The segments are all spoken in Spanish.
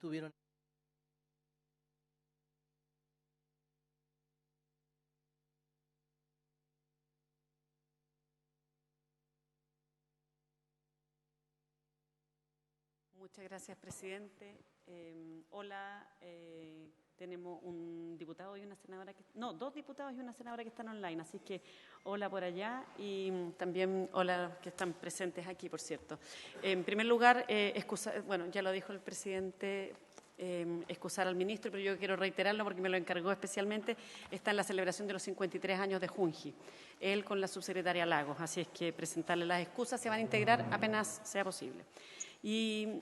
tuvieron... Muchas gracias, presidente. Hola, tenemos un diputado y una senadora, dos diputados y una senadora que están online, así que hola por allá y también hola que están presentes aquí, por cierto. En primer lugar, bueno, ya lo dijo el presidente, excusar al ministro, pero yo quiero reiterarlo porque me lo encargó especialmente, está en la celebración de los 53 años de Junji, él con la subsecretaria Lagos, así es que presentarle las excusas, se van a integrar apenas sea posible. Y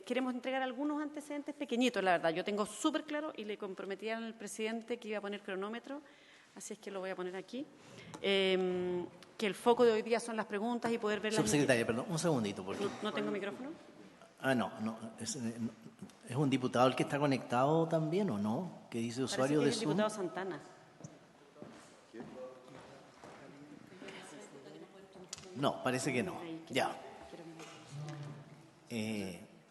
queremos entregar algunos antecedentes pequeñitos, la verdad. Yo tengo súper claro y le comprometí al presidente que iba a poner cronómetro, así es que lo voy a poner aquí, que el foco de hoy día son las preguntas y poder ver las... Subsecretaria, perdón, un segundito. Porque... ¿No tengo micrófono? No, ¿es un diputado el que está conectado también o no? ¿Qué dice usuario de Zoom? Es el diputado Santana. No, parece que no. Ya.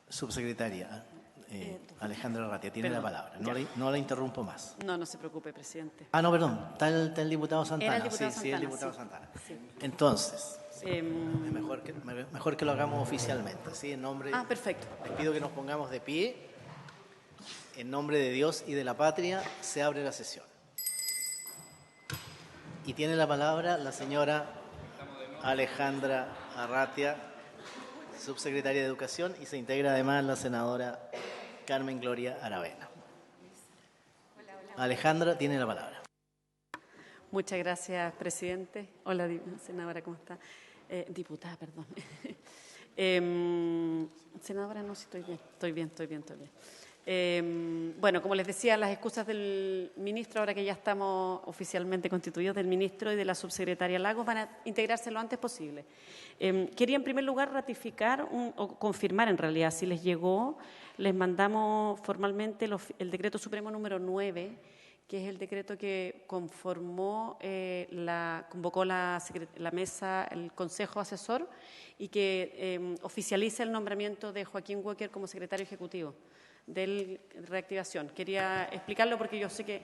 Subsecretaria Alejandra Arratia, tiene la palabra. No la interrumpo más. No se preocupe, presidente. No, perdón. Está el diputado Santana. Era el diputado Santana. Sí, el diputado Santana. Sí. Entonces, es mejor que lo hagamos oficialmente. ¿Sí? En nombre, perfecto. Les pido que nos pongamos de pie. En nombre de Dios y de la patria, se abre la sesión. Y tiene la palabra la señora Alejandra Arratia, subsecretaria de Educación, y se integra además la senadora Carmen Gloria Aravena. Alejandra, tiene la palabra. Muchas gracias, presidente. Hola, senadora, ¿cómo está? Diputada, perdón. Senadora, no, sí, estoy bien. Bueno, como les decía, las excusas del ministro, ahora que ya estamos oficialmente constituidos, del ministro y de la subsecretaria Lagos, van a integrarse lo antes posible. Quería, en primer lugar, ratificar o confirmar, en realidad, si les llegó, les mandamos formalmente el decreto supremo número 9, que es el decreto que convocó la mesa, el Consejo Asesor, y que oficializa el nombramiento de Joaquín Walker como secretario ejecutivo de Reactivación. Quería explicarlo porque yo sé que...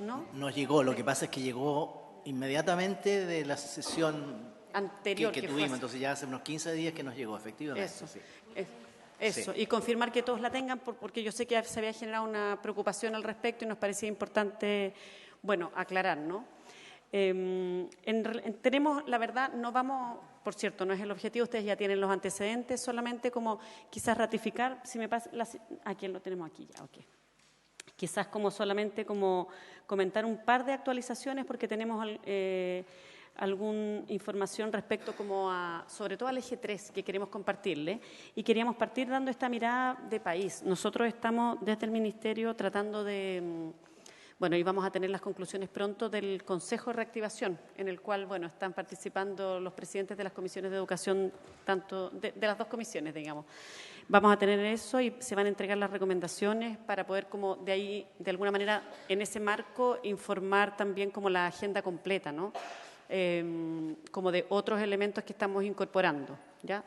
¿No? Nos llegó, lo que pasa es que llegó inmediatamente de la sesión anterior que tuvimos, entonces ya hace unos 15 días que nos llegó, efectivamente. Eso. Sí. Y confirmar que todos la tengan, porque yo sé que se había generado una preocupación al respecto y nos parecía importante, bueno, aclarar, ¿no? Tenemos, la verdad, no vamos, por cierto, no es el objetivo, ustedes ya tienen los antecedentes, solamente como quizás ratificar, si me pasa, aquí lo tenemos aquí ya, ok. Quizás como solamente como comentar un par de actualizaciones porque tenemos alguna información respecto como sobre todo al eje 3 que queremos compartirle y queríamos partir dando esta mirada de país. Nosotros estamos desde el Ministerio tratando de... Bueno, y vamos a tener las conclusiones pronto del Consejo de Reactivación, en el cual, bueno, están participando los presidentes de las comisiones de educación, tanto de las dos comisiones, digamos. Vamos a tener eso y se van a entregar las recomendaciones para poder, como de ahí, de alguna manera, en ese marco, informar también como la agenda completa, ¿no? Como de otros elementos que estamos incorporando, ¿ya?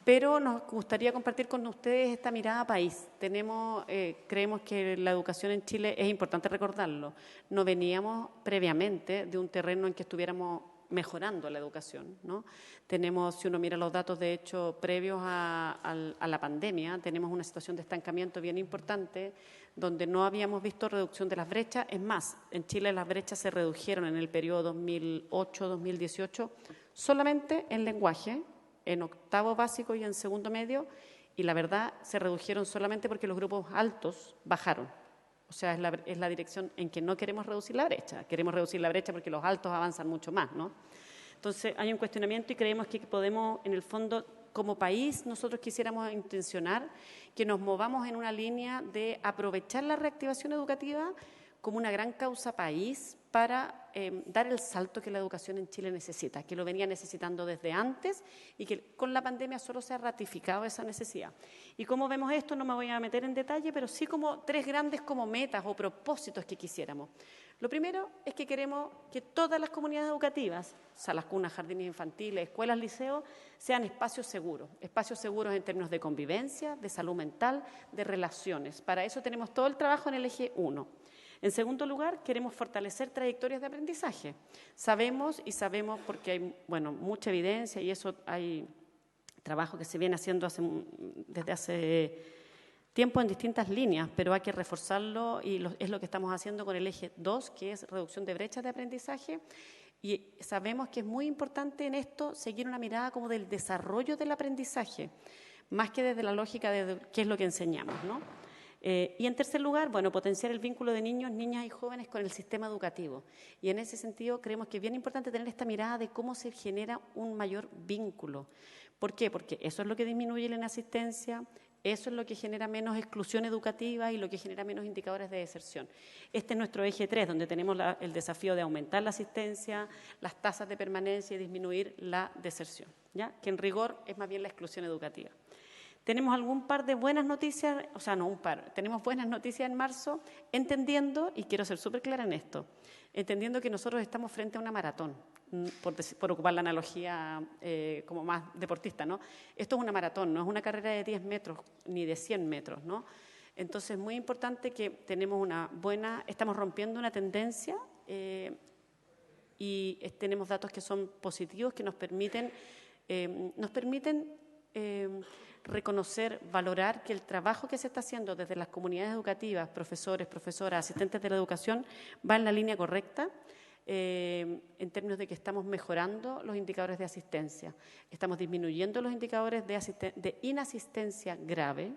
Pero nos gustaría compartir con ustedes esta mirada país. Creemos que la educación en Chile, es importante recordarlo, no veníamos previamente de un terreno en que estuviéramos mejorando la educación, ¿no? Tenemos, si uno mira los datos de hecho previos a la pandemia, tenemos una situación de estancamiento bien importante, donde no habíamos visto reducción de las brechas. Es más, en Chile las brechas se redujeron en el periodo 2008-2018 solamente en lenguaje, en octavo básico y en segundo medio, y la verdad se redujeron solamente porque los grupos altos bajaron. O sea, es la dirección en que no queremos reducir la brecha. Queremos reducir la brecha porque los altos avanzan mucho más, ¿no? Entonces, hay un cuestionamiento y creemos que podemos, en el fondo, como país, nosotros quisiéramos intencionar que nos movamos en una línea de aprovechar la reactivación educativa como una gran causa país para dar el salto que la educación en Chile necesita, que lo venía necesitando desde antes y que con la pandemia solo se ha ratificado esa necesidad. Y cómo vemos esto, no me voy a meter en detalle, pero sí como 3 grandes como metas o propósitos que quisiéramos. Lo primero es que queremos que todas las comunidades educativas, salas cunas, jardines infantiles, escuelas, liceos, sean espacios seguros en términos de convivencia, de salud mental, de relaciones. Para eso tenemos todo el trabajo en el eje 1. En segundo lugar, queremos fortalecer trayectorias de aprendizaje. Sabemos porque hay mucha evidencia y eso hay trabajo que se viene haciendo desde hace tiempo en distintas líneas, pero hay que reforzarlo y es lo que estamos haciendo con el eje 2, que es reducción de brechas de aprendizaje. Y sabemos que es muy importante en esto seguir una mirada como del desarrollo del aprendizaje, más que desde la lógica de qué es lo que enseñamos, ¿no? Y en tercer lugar, potenciar el vínculo de niños, niñas y jóvenes con el sistema educativo. Y en ese sentido creemos que es bien importante tener esta mirada de cómo se genera un mayor vínculo. ¿Por qué? Porque eso es lo que disminuye la inasistencia, eso es lo que genera menos exclusión educativa y lo que genera menos indicadores de deserción. Este es nuestro eje 3, donde tenemos el desafío de aumentar la asistencia, las tasas de permanencia y disminuir la deserción, ¿ya? Que en rigor es más bien la exclusión educativa. Tenemos algún par de buenas noticias, tenemos buenas noticias en marzo, entendiendo, y quiero ser súper clara en esto, entendiendo que nosotros estamos frente a una maratón, por ocupar la analogía como más deportista, ¿no? Esto es una maratón, no es una carrera de 10 metros ni de 100 metros, ¿no? Entonces es muy importante que estamos rompiendo una tendencia y tenemos datos que son positivos, que nos permiten reconocer, valorar que el trabajo que se está haciendo desde las comunidades educativas, profesores, profesoras, asistentes de la educación, va en la línea correcta en términos de que estamos mejorando los indicadores de asistencia. Estamos disminuyendo los indicadores de inasistencia grave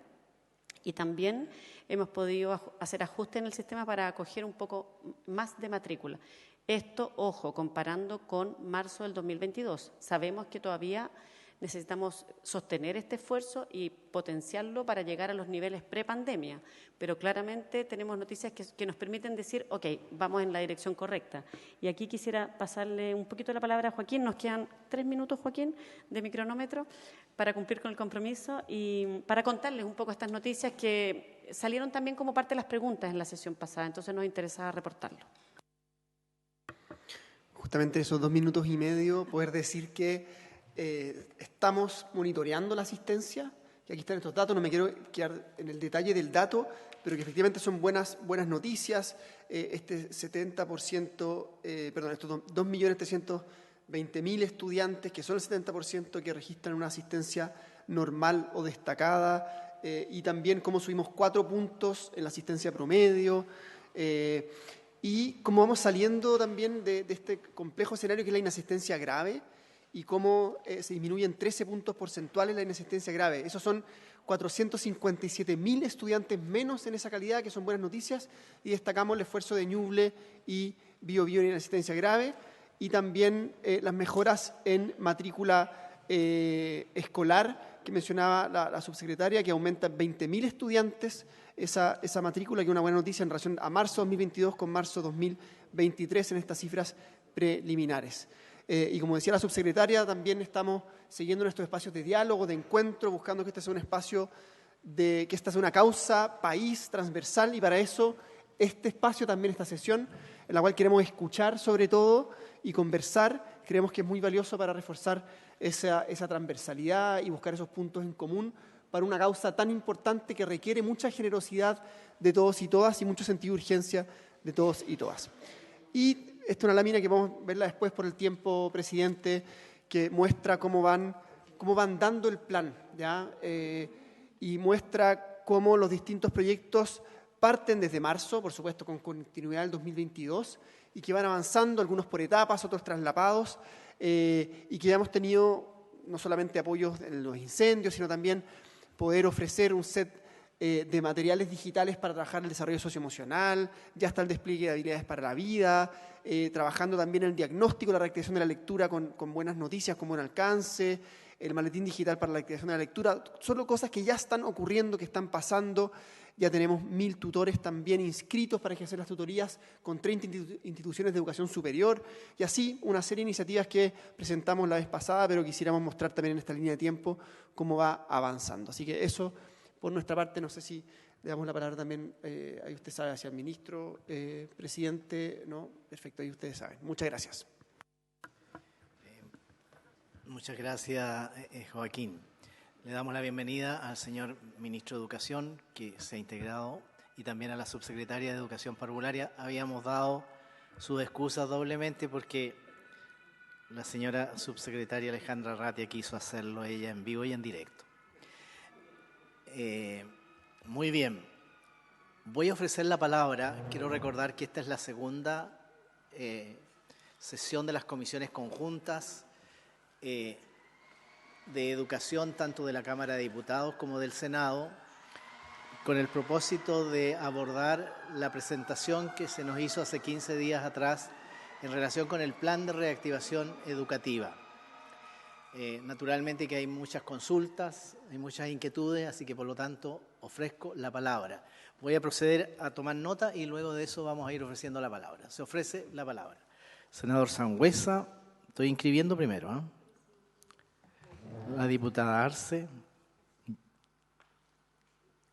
y también hemos podido hacer ajustes en el sistema para acoger un poco más de matrícula. Esto, ojo, comparando con marzo del 2022. Sabemos que todavía necesitamos sostener este esfuerzo y potenciarlo para llegar a los niveles pre-pandemia, pero claramente tenemos noticias que nos permiten decir, ok, vamos en la dirección correcta. Y aquí quisiera pasarle un poquito la palabra a Joaquín, nos quedan 3 minutos, Joaquín, de mi cronómetro, para cumplir con el compromiso y para contarles un poco estas noticias que salieron también como parte de las preguntas en la sesión pasada, entonces nos interesaba reportarlo. Justamente esos 2 minutos y medio, poder decir que estamos monitoreando la asistencia, y aquí están estos datos, no me quiero quedar en el detalle del dato, pero que efectivamente son buenas noticias. Este 70%, estos 2.320.000 estudiantes, que son el 70% que registran una asistencia normal o destacada, y también cómo subimos 4 puntos en la asistencia promedio, y cómo vamos saliendo también de este complejo escenario que es la inasistencia grave, y cómo se disminuyen 13 puntos porcentuales la inasistencia grave. Esos son 457.000 estudiantes menos en esa calidad, que son buenas noticias, y destacamos el esfuerzo de Ñuble y Bio Bio en inasistencia grave, y también las mejoras en matrícula escolar, que mencionaba la subsecretaria, que aumenta 20.000 estudiantes esa matrícula, que es una buena noticia en relación a marzo 2022 con marzo 2023 en estas cifras preliminares. Y como decía la subsecretaria, también estamos siguiendo nuestros espacios de diálogo, de encuentro, buscando que este sea un espacio que esta sea una causa, país, transversal, y para eso este espacio, también esta sesión, en la cual queremos escuchar sobre todo y conversar, creemos que es muy valioso para reforzar esa transversalidad y buscar esos puntos en común para una causa tan importante que requiere mucha generosidad de todos y todas y mucho sentido de urgencia de todos y todas. Y esta es una lámina que vamos a verla después por el tiempo, presidente, que muestra cómo van dando el plan, ¿ya? Y muestra cómo los distintos proyectos parten desde marzo, por supuesto con continuidad del 2022, y que van avanzando, algunos por etapas, otros traslapados, y que ya hemos tenido no solamente apoyos en los incendios, sino también poder ofrecer un set de materiales digitales para trabajar el desarrollo socioemocional, ya está el despliegue de habilidades para la vida, trabajando también en el diagnóstico, la reactivación de la lectura con buenas noticias, con buen alcance, el maletín digital para la activación de la lectura, solo cosas que ya están ocurriendo, que están pasando. Ya tenemos 1000 tutores también inscritos para ejercer las tutorías con 30 instituciones de educación superior y así una serie de iniciativas que presentamos la vez pasada, pero quisiéramos mostrar también en esta línea de tiempo cómo va avanzando. Así que eso, por nuestra parte, no sé si le damos la palabra también, ahí usted sabe, hacia el ministro, presidente, ¿no? Perfecto, ahí ustedes saben. Muchas gracias. Muchas gracias, Joaquín. Le damos la bienvenida al señor ministro de Educación, que se ha integrado, y también a la subsecretaria de Educación Parvularia. Habíamos dado sus excusas doblemente porque la señora subsecretaria Alejandra Arratia quiso hacerlo ella en vivo y en directo. Muy bien. Voy a ofrecer la palabra. Quiero recordar que esta es la segunda sesión de las comisiones conjuntas de educación, tanto de la Cámara de Diputados como del Senado, con el propósito de abordar la presentación que se nos hizo hace 15 días atrás en relación con el plan de reactivación educativa. Naturalmente que hay muchas consultas, hay muchas inquietudes, así que por lo tanto ofrezco la palabra. Voy a proceder a tomar nota y luego de eso vamos a ir ofreciendo la palabra. Se ofrece la palabra. Senador Sangüesa, estoy inscribiendo primero, ¿eh? La diputada Arce.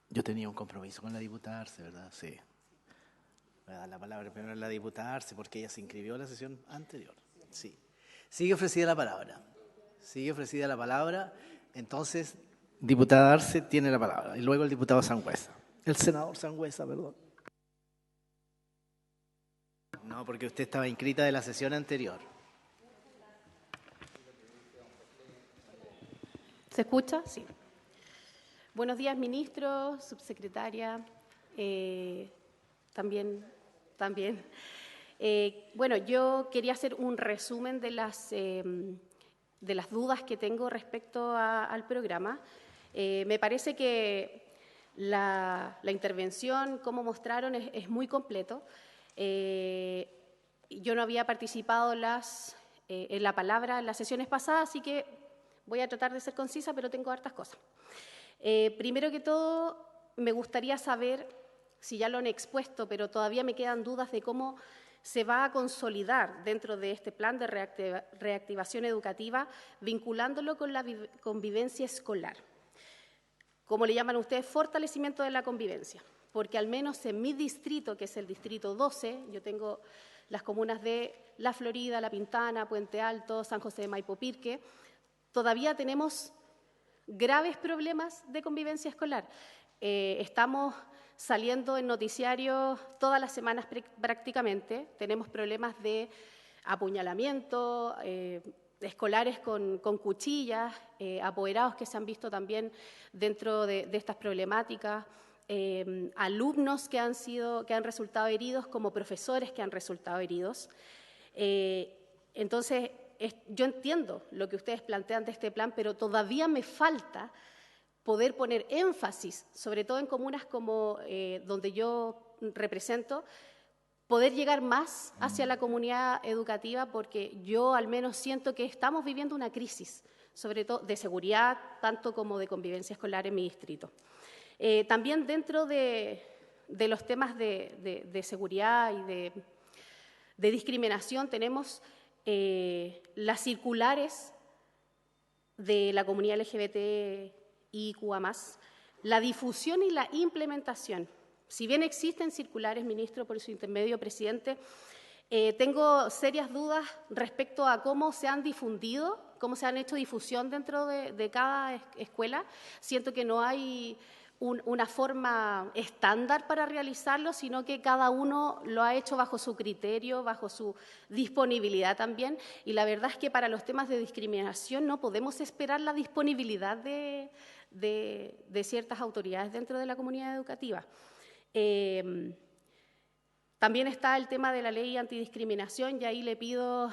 Yo tenía un compromiso con la diputada Arce, ¿verdad? Sí. Voy a dar la palabra primero a la diputada Arce porque ella se inscribió en la sesión anterior. Sí. Sigue ofrecida la palabra. Sigue ofrecida la palabra. Entonces, diputada Arce tiene la palabra. Y luego el diputado Sangüesa. El senador Sangüesa, perdón. No, porque usted estaba inscrita de la sesión anterior. ¿Se escucha? Sí. Buenos días, ministro, subsecretaria, también. Bueno, yo quería hacer un resumen de las dudas que tengo respecto al programa. Me parece que la intervención, como mostraron, es muy completo. Yo no había participado en la palabra en las sesiones pasadas, así que voy a tratar de ser concisa, pero tengo hartas cosas. Primero que todo, me gustaría saber, si ya lo han expuesto, pero todavía me quedan dudas de cómo se va a consolidar dentro de este plan de reactivación educativa, vinculándolo con la convivencia escolar. Como le llaman ustedes, fortalecimiento de la convivencia, porque al menos en mi distrito, que es el distrito 12, yo tengo las comunas de La Florida, La Pintana, Puente Alto, San José de Maipo, Pirque, todavía tenemos graves problemas de convivencia escolar. Estamos saliendo en noticiarios todas las semanas prácticamente. Tenemos problemas de apuñalamiento, escolares con cuchillas, apoderados que se han visto también dentro de estas problemáticas, alumnos que han resultado heridos, como profesores que han resultado heridos. Entonces, yo entiendo lo que ustedes plantean de este plan, pero todavía me falta poder poner énfasis, sobre todo en comunas como donde yo represento, poder llegar más hacia la comunidad educativa, porque yo al menos siento que estamos viviendo una crisis, sobre todo de seguridad, tanto como de convivencia escolar en mi distrito. También dentro de los temas de seguridad y de discriminación tenemos las circulares de la comunidad LGBTIQA+, la difusión y la implementación. Si bien existen circulares, ministro, por su intermedio, presidente, tengo serias dudas respecto a cómo se han difundido, cómo se han hecho difusión dentro de cada escuela. Siento que no hay una forma estándar para realizarlo, sino que cada uno lo ha hecho bajo su criterio, bajo su disponibilidad también. Y la verdad es que para los temas de discriminación no podemos esperar la disponibilidad de ciertas autoridades dentro de la comunidad educativa. También está el tema de la ley antidiscriminación, y ahí le pido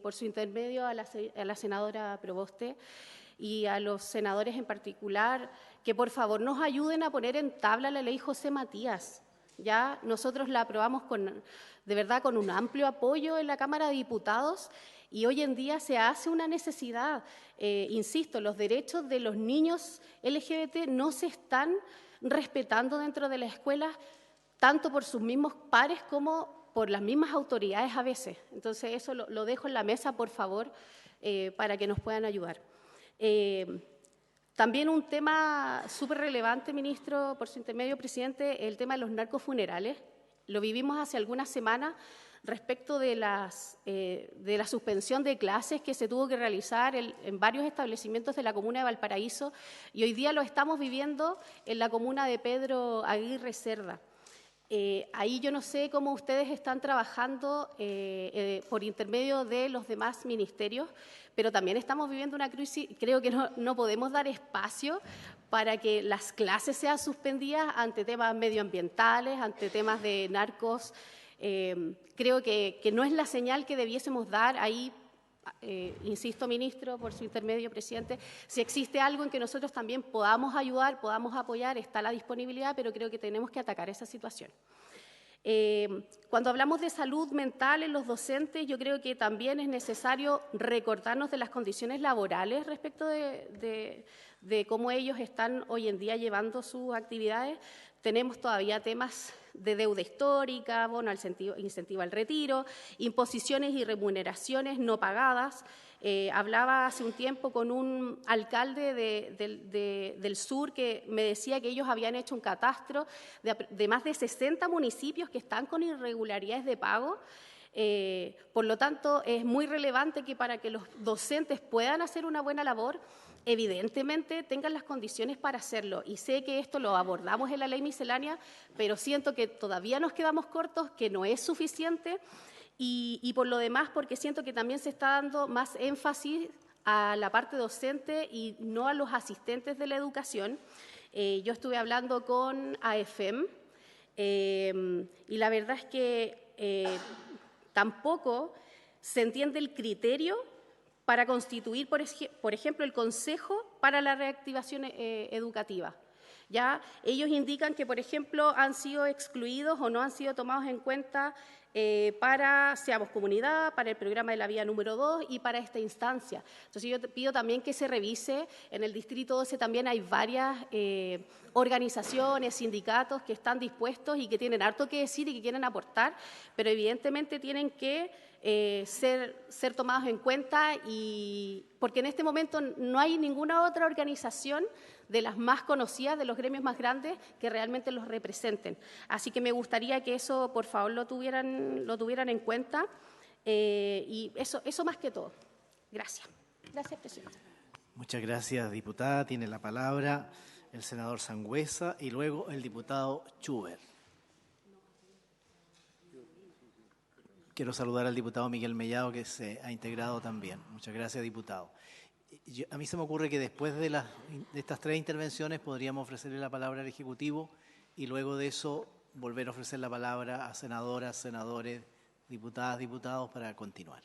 por su intermedio a la senadora Proboste y a los senadores en particular que por favor nos ayuden a poner en tabla la ley José Matías. Ya nosotros la aprobamos de verdad con un amplio apoyo en la Cámara de Diputados y hoy en día se hace una necesidad. Insisto, los derechos de los niños LGBT no se están respetando dentro de las escuelas, tanto por sus mismos pares como por las mismas autoridades a veces. Entonces, eso lo dejo en la mesa, por favor, para que nos puedan ayudar. También un tema súper relevante, ministro, por su intermedio, presidente, el tema de los narcofunerales. Lo vivimos hace algunas semanas respecto de la suspensión de clases que se tuvo que realizar en varios establecimientos de la comuna de Valparaíso y hoy día lo estamos viviendo en la comuna de Pedro Aguirre Cerda. Ahí yo no sé cómo ustedes están trabajando por intermedio de los demás ministerios, pero también estamos viviendo una crisis. Creo que no podemos dar espacio para que las clases sean suspendidas ante temas medioambientales, ante temas de narcos. Creo que no es la señal que debiésemos dar ahí. Insisto, ministro, por su intermedio, presidente, si existe algo en que nosotros también podamos ayudar, podamos apoyar, está la disponibilidad, pero creo que tenemos que atacar esa situación. Cuando hablamos de salud mental en los docentes, yo creo que también es necesario recordarnos de las condiciones laborales respecto de cómo ellos están hoy en día llevando sus actividades. Tenemos todavía temas de deuda histórica, bono al incentivo al retiro, imposiciones y remuneraciones no pagadas. Hablaba hace un tiempo con un alcalde del sur que me decía que ellos habían hecho un catastro de más de 60 municipios que están con irregularidades de pago. Por lo tanto, es muy relevante que para que los docentes puedan hacer una buena labor, evidentemente tengan las condiciones para hacerlo. Y sé que esto lo abordamos en la ley miscelánea, pero siento que todavía nos quedamos cortos, que no es suficiente. Y por lo demás, porque siento que también se está dando más énfasis a la parte docente y no a los asistentes de la educación. Yo estuve hablando con AEFEM y la verdad es que tampoco se entiende el criterio para constituir, por ejemplo, el Consejo para la Reactivación Educativa. Ya ellos indican que, por ejemplo, han sido excluidos o no han sido tomados en cuenta para Seamos Comunidad, para el programa de la vía número 2 y para esta instancia. Entonces yo te pido también que se revise, en el Distrito 12 también hay varias organizaciones, sindicatos que están dispuestos y que tienen harto que decir y que quieren aportar, pero evidentemente tienen que ser tomados en cuenta, y porque en este momento no hay ninguna otra organización de las más conocidas, de los gremios más grandes, que realmente los representen. Así que me gustaría que eso, por favor, lo tuvieran en cuenta. Y eso más que todo. Gracias. Gracias, presidente. Muchas gracias, diputada. Tiene la palabra el senador Sangüesa y luego el diputado Schubert. Quiero saludar al diputado Miguel Mellado, que se ha integrado también. Muchas gracias, diputado. A mí se me ocurre que después de estas tres intervenciones podríamos ofrecerle la palabra al Ejecutivo y luego de eso volver a ofrecer la palabra a senadoras, senadores, diputadas, diputados para continuar.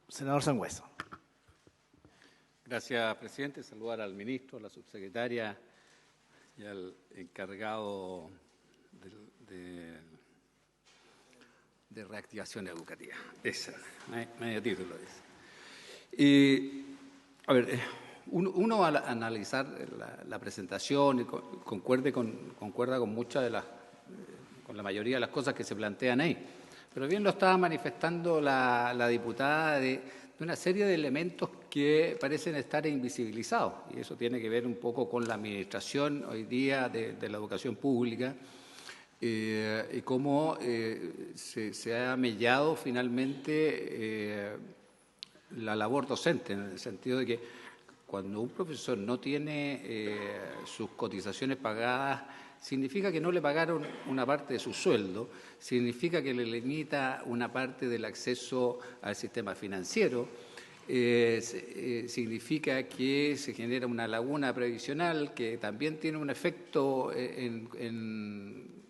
Senador Sangüesa. Gracias, presidente. Saludar al ministro, a la subsecretaria y al encargado de reactivación educativa. Ese, medio título dice. A ver, uno al analizar la presentación y concuerda con muchas de con la mayoría de las cosas que se plantean ahí. Pero bien lo estaba manifestando la diputada de una serie de elementos que parecen estar invisibilizados. Y eso tiene que ver un poco con la administración hoy día de la educación pública y cómo se ha mellado finalmente la labor docente, en el sentido de que cuando un profesor no tiene sus cotizaciones pagadas, significa que no le pagaron una parte de su sueldo, significa que le limita una parte del acceso al sistema financiero, significa que se genera una laguna previsional que también tiene un efecto en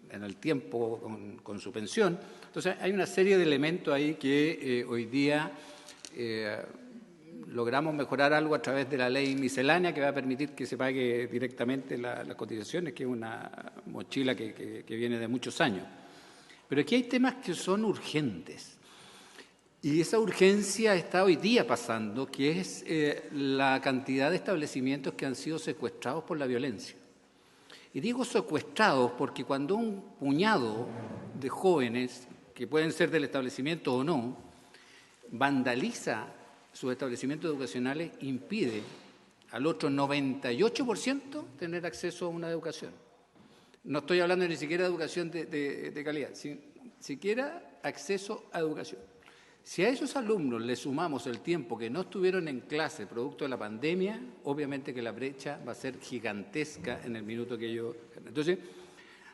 el tiempo con su pensión. Entonces hay una serie de elementos ahí que hoy día logramos mejorar algo a través de la ley miscelánea que va a permitir que se pague directamente las cotizaciones, que es una mochila que viene de muchos años. Pero aquí hay temas que son urgentes. Y esa urgencia está hoy día pasando, que es la cantidad de establecimientos que han sido secuestrados por la violencia. Y digo secuestrados porque cuando un puñado de jóvenes, que pueden ser del establecimiento o no, vandaliza sus establecimientos educacionales, impide al otro 98% tener acceso a una educación. No estoy hablando ni siquiera de educación de calidad, siquiera acceso a educación. Si a esos alumnos le sumamos el tiempo que no estuvieron en clase producto de la pandemia, obviamente que la brecha va a ser gigantesca en el minuto que ellos... Entonces,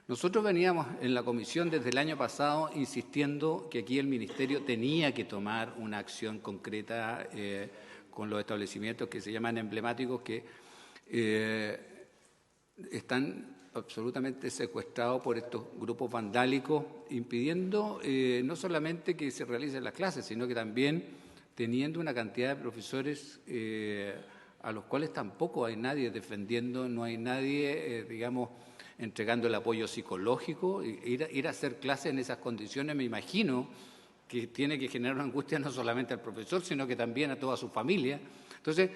nosotros veníamos en la comisión desde el año pasado insistiendo que aquí el Ministerio tenía que tomar una acción concreta con los establecimientos que se llaman emblemáticos, que están absolutamente secuestrados por estos grupos vandálicos, impidiendo no solamente que se realicen las clases, sino que también teniendo una cantidad de profesores a los cuales tampoco hay nadie defendiendo, no hay nadie, digamos, entregando el apoyo psicológico. Ir a hacer clases en esas condiciones, me imagino que tiene que generar una angustia no solamente al profesor, sino que también a toda su familia. Entonces,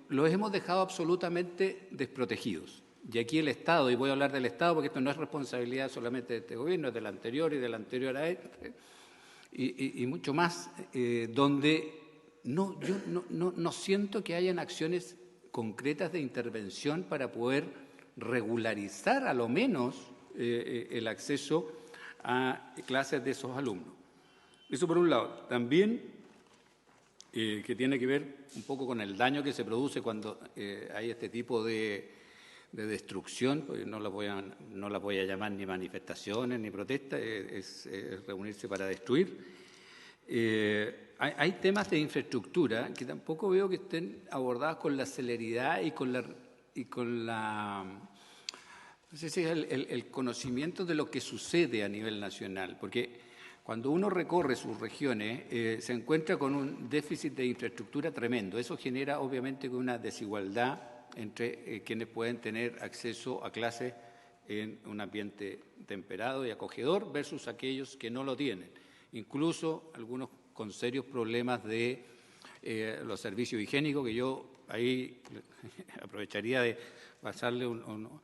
los hemos dejado absolutamente desprotegidos. Y aquí el Estado, y voy a hablar del Estado porque esto no es responsabilidad solamente de este gobierno, es del anterior y del anterior a este, y mucho más, donde yo no siento que hayan acciones concretas de intervención para poder regularizar a lo menos el acceso a clases de esos alumnos. Eso por un lado. También que tiene que ver un poco con el daño que se produce cuando hay este tipo de destrucción, porque no la voy a llamar ni manifestaciones ni protestas, es reunirse para destruir. Hay temas de infraestructura que tampoco veo que estén abordados con la celeridad y con la no sé si es el conocimiento de lo que sucede a nivel nacional, porque cuando uno recorre sus regiones se encuentra con un déficit de infraestructura tremendo. Eso genera obviamente una desigualdad entre quienes pueden tener acceso a clases en un ambiente temperado y acogedor versus aquellos que no lo tienen. Incluso algunos con serios problemas de los servicios higiénicos, que yo ahí aprovecharía de pasarle un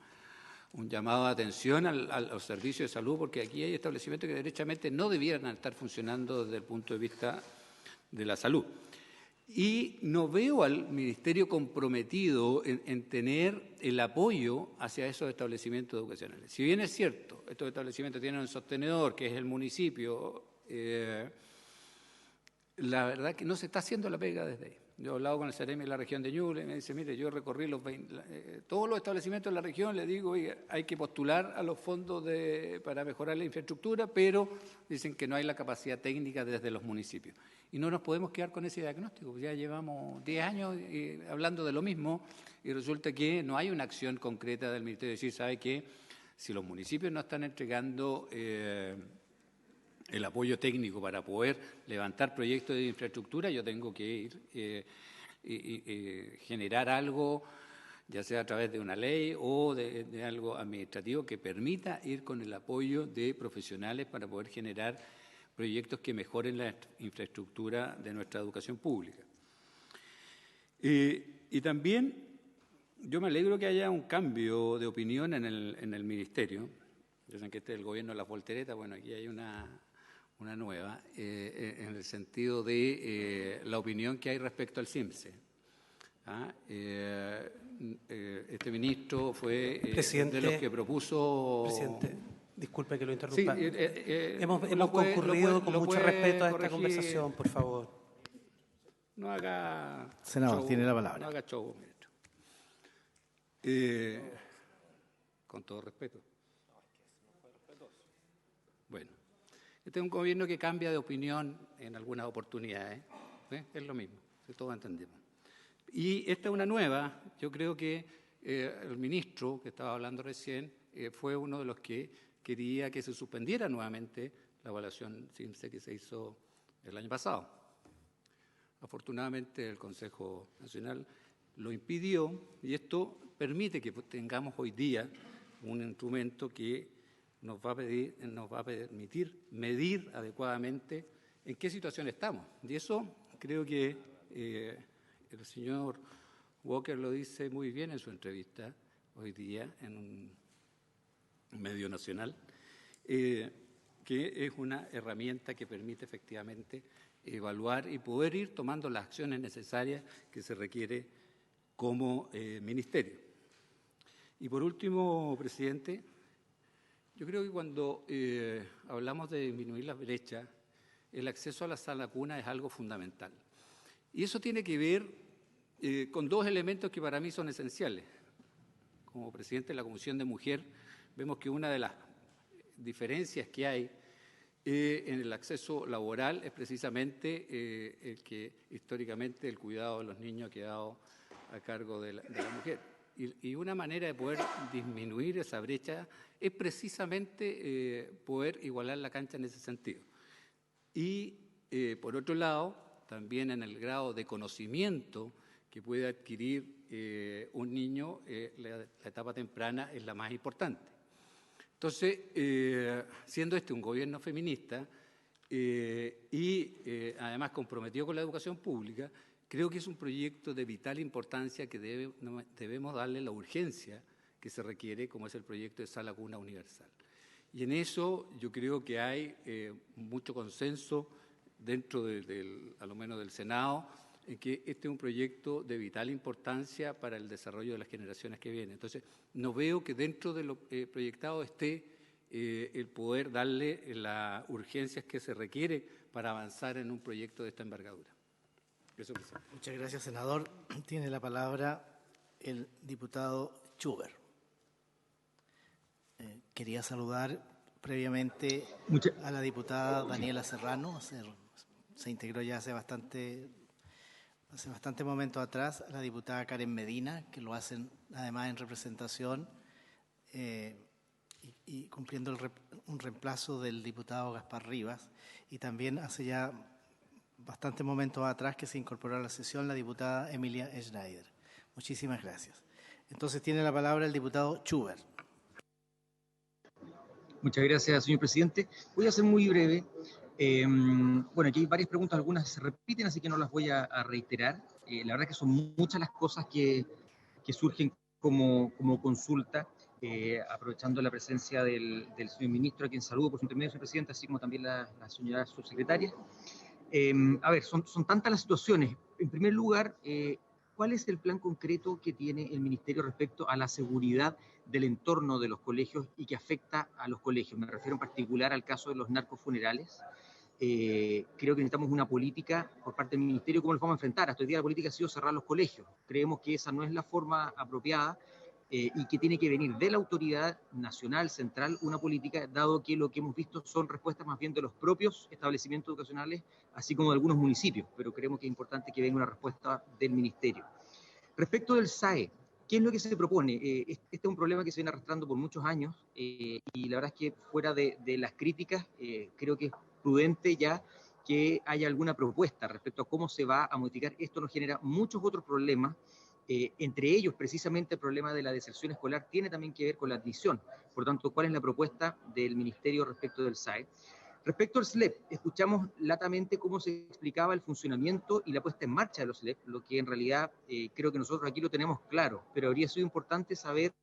llamado de atención a los servicios de salud, porque aquí hay establecimientos que derechamente no debieran estar funcionando desde el punto de vista de la salud. Y no veo al Ministerio comprometido en tener el apoyo hacia esos establecimientos educacionales. Si bien es cierto, estos establecimientos tienen un sostenedor, que es el municipio, la verdad que no se está haciendo la pega desde ahí. Yo he hablado con el Ceremi de la región de Ñuble y me dice, mire, yo recorrí todos los establecimientos de la región, le digo, oiga, hay que postular a los fondos para mejorar la infraestructura, pero dicen que no hay la capacidad técnica desde los municipios. Y no nos podemos quedar con ese diagnóstico. Ya llevamos 10 años hablando de lo mismo y resulta que no hay una acción concreta del Ministerio de decir, ¿sabe qué? Si los municipios no están entregando el apoyo técnico para poder levantar proyectos de infraestructura, yo tengo que ir y generar algo, ya sea a través de una ley o de algo administrativo que permita ir con el apoyo de profesionales para poder generar proyectos que mejoren la infraestructura de nuestra educación pública. Y también yo me alegro que haya un cambio de opinión en el Ministerio. Dicen que este es el gobierno de las volteretas, bueno, aquí hay una nueva, en el sentido de la opinión que hay respecto al CIMSE. Este ministro fue de los que propuso... Presidente, disculpe que lo interrumpa. Sí, hemos concurrido con mucho respeto a esta conversación, por favor. No haga... Senador, show, tiene la palabra. No haga show, ministro. Con todo respeto. Bueno. Este es un gobierno que cambia de opinión en algunas oportunidades. Es lo mismo, todos entendemos. Y esta es una nueva. Yo creo que el ministro que estaba hablando recién fue uno de los que quería que se suspendiera nuevamente la evaluación CIMSE que se hizo el año pasado. Afortunadamente el Consejo Nacional lo impidió y esto permite que tengamos hoy día un instrumento que nos va a permitir medir adecuadamente en qué situación estamos. Y eso creo que el señor Walker lo dice muy bien en su entrevista hoy día en un medio nacional, que es una herramienta que permite efectivamente evaluar y poder ir tomando las acciones necesarias que se requiere como ministerio. Y por último, presidente, yo creo que cuando hablamos de disminuir las brechas, el acceso a la sala cuna es algo fundamental. Y eso tiene que ver con dos elementos que para mí son esenciales. Como presidente de la Comisión de Mujer, vemos que una de las diferencias que hay en el acceso laboral es precisamente el que históricamente el cuidado de los niños ha quedado a cargo de la mujer. Y una manera de poder disminuir esa brecha es precisamente poder igualar la cancha en ese sentido. Y por otro lado, también en el grado de conocimiento que puede adquirir un niño, la etapa temprana es la más importante. Entonces, siendo este un gobierno feminista y además comprometido con la educación pública, creo que es un proyecto de vital importancia que debemos darle la urgencia que se requiere, como es el proyecto de Sala Cuna Universal. Y en eso yo creo que hay mucho consenso dentro a lo menos del Senado, en que este es un proyecto de vital importancia para el desarrollo de las generaciones que vienen. Entonces, no veo que dentro de lo proyectado esté el poder darle las urgencias que se requiere para avanzar en un proyecto de esta envergadura. Eso, presidente. Muchas gracias, senador. Tiene la palabra el diputado Schubert. Quería saludar previamente a la diputada Daniela Serrano. Se integró ya hace bastante momento atrás, a la diputada Karen Medina, que lo hacen además en representación y cumpliendo un reemplazo del diputado Gaspar Rivas. Y también hace ya bastante momentos atrás que se incorporó a la sesión la diputada Emilia Schneider. Muchísimas gracias. Entonces tiene la palabra el diputado Schubert. Muchas gracias, señor presidente. Voy a ser muy breve. Bueno, aquí hay varias preguntas, algunas se repiten, así que no las voy a reiterar. La verdad es que son muchas las cosas que surgen como consulta, aprovechando la presencia del señor ministro, a quien saludo por su intermedio, señor presidente, así como también la señora subsecretaria. A ver, son tantas las situaciones. En primer lugar, ¿cuál es el plan concreto que tiene el Ministerio respecto a la seguridad del entorno de los colegios y que afecta a los colegios? Me refiero en particular al caso de los narcofunerales. Creo que necesitamos una política por parte del Ministerio. ¿Cómo nos vamos a enfrentar? Hasta hoy día la política ha sido cerrar los colegios. Creemos que esa no es la forma apropiada y que tiene que venir de la autoridad nacional, central, una política, dado que lo que hemos visto son respuestas más bien de los propios establecimientos educacionales, así como de algunos municipios, pero creemos que es importante que venga una respuesta del Ministerio. Respecto del SAE, ¿qué es lo que se propone? Este es un problema que se viene arrastrando por muchos años y la verdad es que fuera de las críticas, creo que es prudente ya que haya alguna propuesta respecto a cómo se va a modificar. Esto nos genera muchos otros problemas, entre ellos precisamente el problema de la deserción escolar tiene también que ver con la admisión. Por tanto, ¿cuál es la propuesta del Ministerio respecto del SAE? Respecto al SLEP, escuchamos latamente cómo se explicaba el funcionamiento y la puesta en marcha de los SLEP, lo que en realidad creo que nosotros aquí lo tenemos claro, pero habría sido importante saber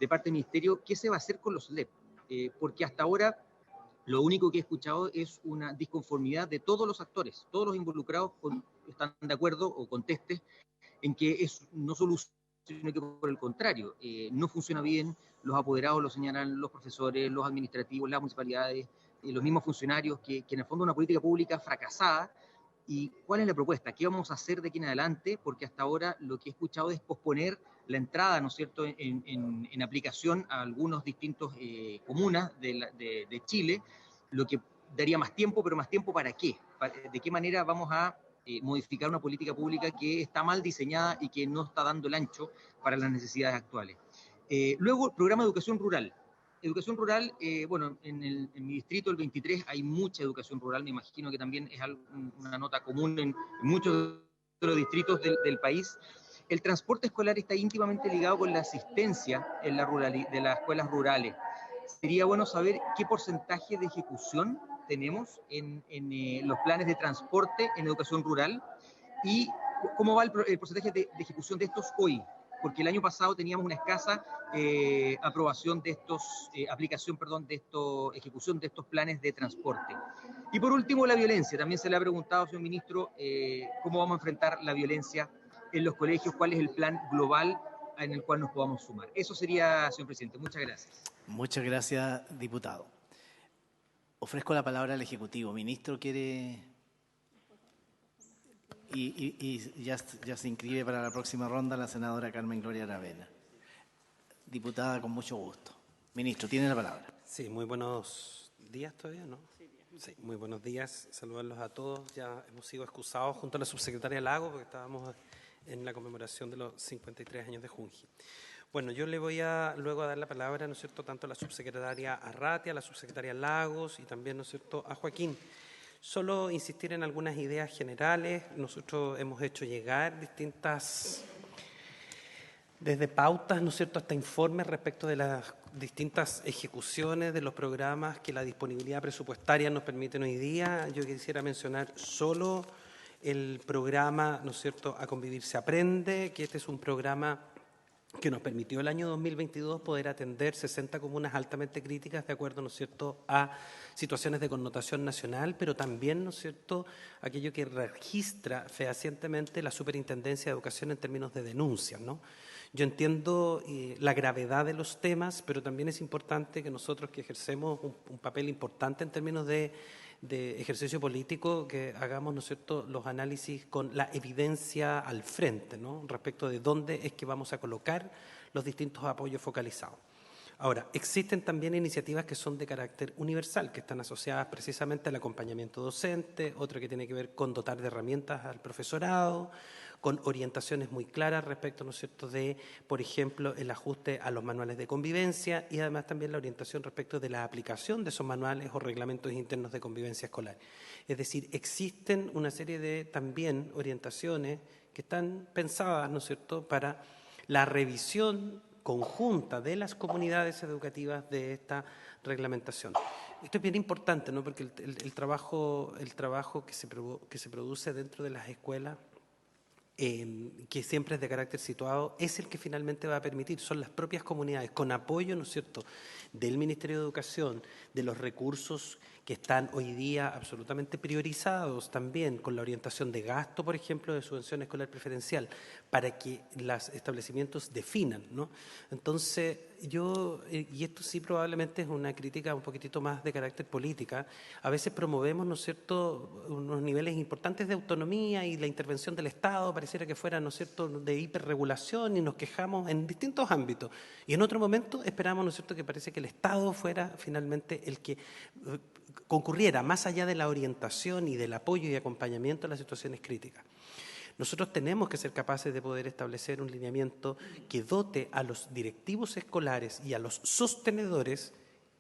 de parte del Ministerio qué se va a hacer con los SLEP, porque hasta ahora lo único que he escuchado es una disconformidad de todos los actores, todos los involucrados están de acuerdo o contestes en que no soluciona, sino que por el contrario, no funciona bien, los apoderados lo señalan los profesores, los administrativos, las municipalidades, los mismos funcionarios, que en el fondo es una política pública fracasada. ¿Y cuál es la propuesta? ¿Qué vamos a hacer de aquí en adelante? Porque hasta ahora lo que he escuchado es posponer la entrada, ¿no es cierto?, en aplicación a algunos distintos comunas de Chile, lo que daría más tiempo, pero más tiempo ¿para qué? ¿De qué manera vamos a modificar una política pública que está mal diseñada y que no está dando el ancho para las necesidades actuales? Luego, el programa de educación rural. Educación rural, bueno, en mi distrito, el 23, hay mucha educación rural, me imagino que también es una nota común en muchos de los distritos del país. El transporte escolar está íntimamente ligado con la asistencia en de las escuelas rurales. Sería bueno saber qué porcentaje de ejecución tenemos en los planes de transporte en educación rural y cómo va el porcentaje de ejecución de estos hoy, porque el año pasado teníamos una escasa aprobación de ejecución de estos planes de transporte. Y por último, la violencia. También se le ha preguntado, señor ministro, cómo vamos a enfrentar la violencia en los colegios, cuál es el plan global en el cual nos podamos sumar. Eso sería, señor presidente. Muchas gracias. Muchas gracias, diputado. Ofrezco la palabra al Ejecutivo. Ministro, ¿quiere...? Y ya se inscribe para la próxima ronda la senadora Carmen Gloria Aravena. Diputada, con mucho gusto. Ministro, tiene la palabra. Sí, muy buenos días todavía, ¿no? Sí, muy buenos días. Saludarlos a todos. Ya hemos sido excusados junto a la subsecretaria Lago porque estábamos en la conmemoración de los 53 años de Junji. Bueno, yo le voy luego a dar la palabra, ¿no es cierto?, tanto a la subsecretaria Arratia, a la subsecretaria Lagos y también, ¿no es cierto?, a Joaquín. Solo insistir en algunas ideas generales. Nosotros hemos hecho llegar desde pautas, ¿no es cierto?, hasta informes respecto de las distintas ejecuciones de los programas que la disponibilidad presupuestaria nos permite hoy día. Yo quisiera mencionar solo el programa, ¿no es cierto?, A Convivir se Aprende, que este es un programa que nos permitió el año 2022 poder atender 60 comunas altamente críticas de acuerdo, ¿no es cierto?, a situaciones de connotación nacional, pero también, ¿no es cierto?, aquello que registra fehacientemente la Superintendencia de Educación en términos de denuncias, ¿no? Yo entiendo la gravedad de los temas, pero también es importante que nosotros que ejercemos un papel importante en términos de ejercicio político, que hagamos, ¿no es cierto?, los análisis con la evidencia al frente, ¿no?, respecto de dónde es que vamos a colocar los distintos apoyos focalizados. Ahora, existen también iniciativas que son de carácter universal, que están asociadas precisamente al acompañamiento docente, otra que tiene que ver con dotar de herramientas al profesorado, con orientaciones muy claras respecto, ¿no es cierto?, de, por ejemplo, el ajuste a los manuales de convivencia y además también la orientación respecto de la aplicación de esos manuales o reglamentos internos de convivencia escolar. Es decir, existen una serie de también orientaciones que están pensadas, ¿no es cierto?, para la revisión conjunta de las comunidades educativas de esta reglamentación. Esto es bien importante, ¿no?, porque el trabajo que se produce dentro de las escuelas, que siempre es de carácter situado, es el que finalmente va a permitir, son las propias comunidades, con apoyo, ¿no es cierto?, del Ministerio de Educación, de los recursos que están hoy día absolutamente priorizados también con la orientación de gasto, por ejemplo, de subvención escolar preferencial, para que los establecimientos definan, ¿no? Entonces, y esto sí probablemente es una crítica un poquitito más de carácter política, a veces promovemos, ¿no es cierto?, unos niveles importantes de autonomía y la intervención del Estado pareciera que fuera, ¿no es cierto?, de hiperregulación y nos quejamos en distintos ámbitos. Y en otro momento esperamos, ¿no es cierto?, que parece que el Estado fuera finalmente el que concurriera más allá de la orientación y del apoyo y acompañamiento a las situaciones críticas. Nosotros tenemos que ser capaces de poder establecer un lineamiento que dote a los directivos escolares y a los sostenedores,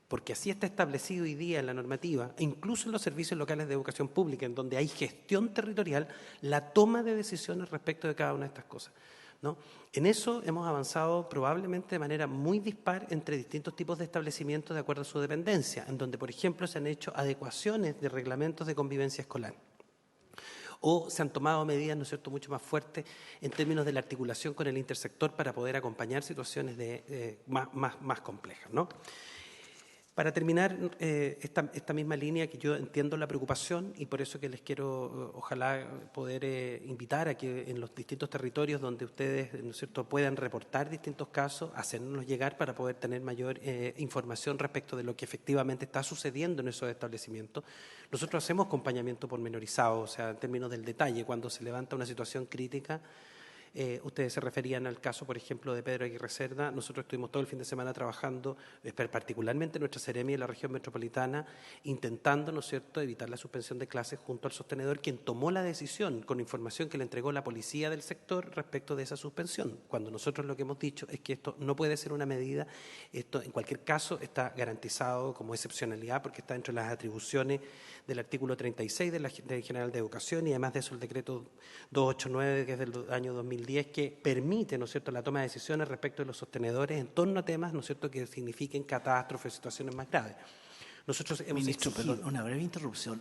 porque así está establecido hoy día en la normativa, e incluso en los servicios locales de educación pública, en donde hay gestión territorial, la toma de decisiones respecto de cada una de estas cosas, ¿no? En eso hemos avanzado probablemente de manera muy dispar entre distintos tipos de establecimientos de acuerdo a su dependencia, en donde, por ejemplo, se han hecho adecuaciones de reglamentos de convivencia escolar. O se han tomado medidas, ¿no es cierto?, mucho más fuertes en términos de la articulación con el intersector para poder acompañar situaciones más complejas, ¿no? Para terminar, esta misma línea que yo entiendo la preocupación y por eso que les quiero, ojalá, poder invitar a que en los distintos territorios donde ustedes, ¿no es cierto?, puedan reportar distintos casos, hacernos llegar para poder tener mayor información respecto de lo que efectivamente está sucediendo en esos establecimientos. Nosotros hacemos acompañamiento pormenorizado, o sea, en términos del detalle, cuando se levanta una situación crítica, Ustedes se referían al caso, por ejemplo, de Pedro Aguirre Cerda. Nosotros estuvimos todo el fin de semana trabajando, particularmente nuestra Seremi en la región metropolitana, intentando, ¿no es cierto?, evitar la suspensión de clases junto al sostenedor, quien tomó la decisión con información que le entregó la policía del sector respecto de esa suspensión. Cuando nosotros lo que hemos dicho es que esto no puede ser una medida, esto en cualquier caso está garantizado como excepcionalidad porque está dentro de las atribuciones del artículo 36 de la Ley General de Educación y además de eso el decreto 289, que es del año 2010, que permite, ¿no es cierto?, la toma de decisiones respecto de los sostenedores en torno a temas, ¿no es cierto?, que signifiquen catástrofes, situaciones más graves. Nosotros hemos Ministro, exigido... perdón, una breve interrupción.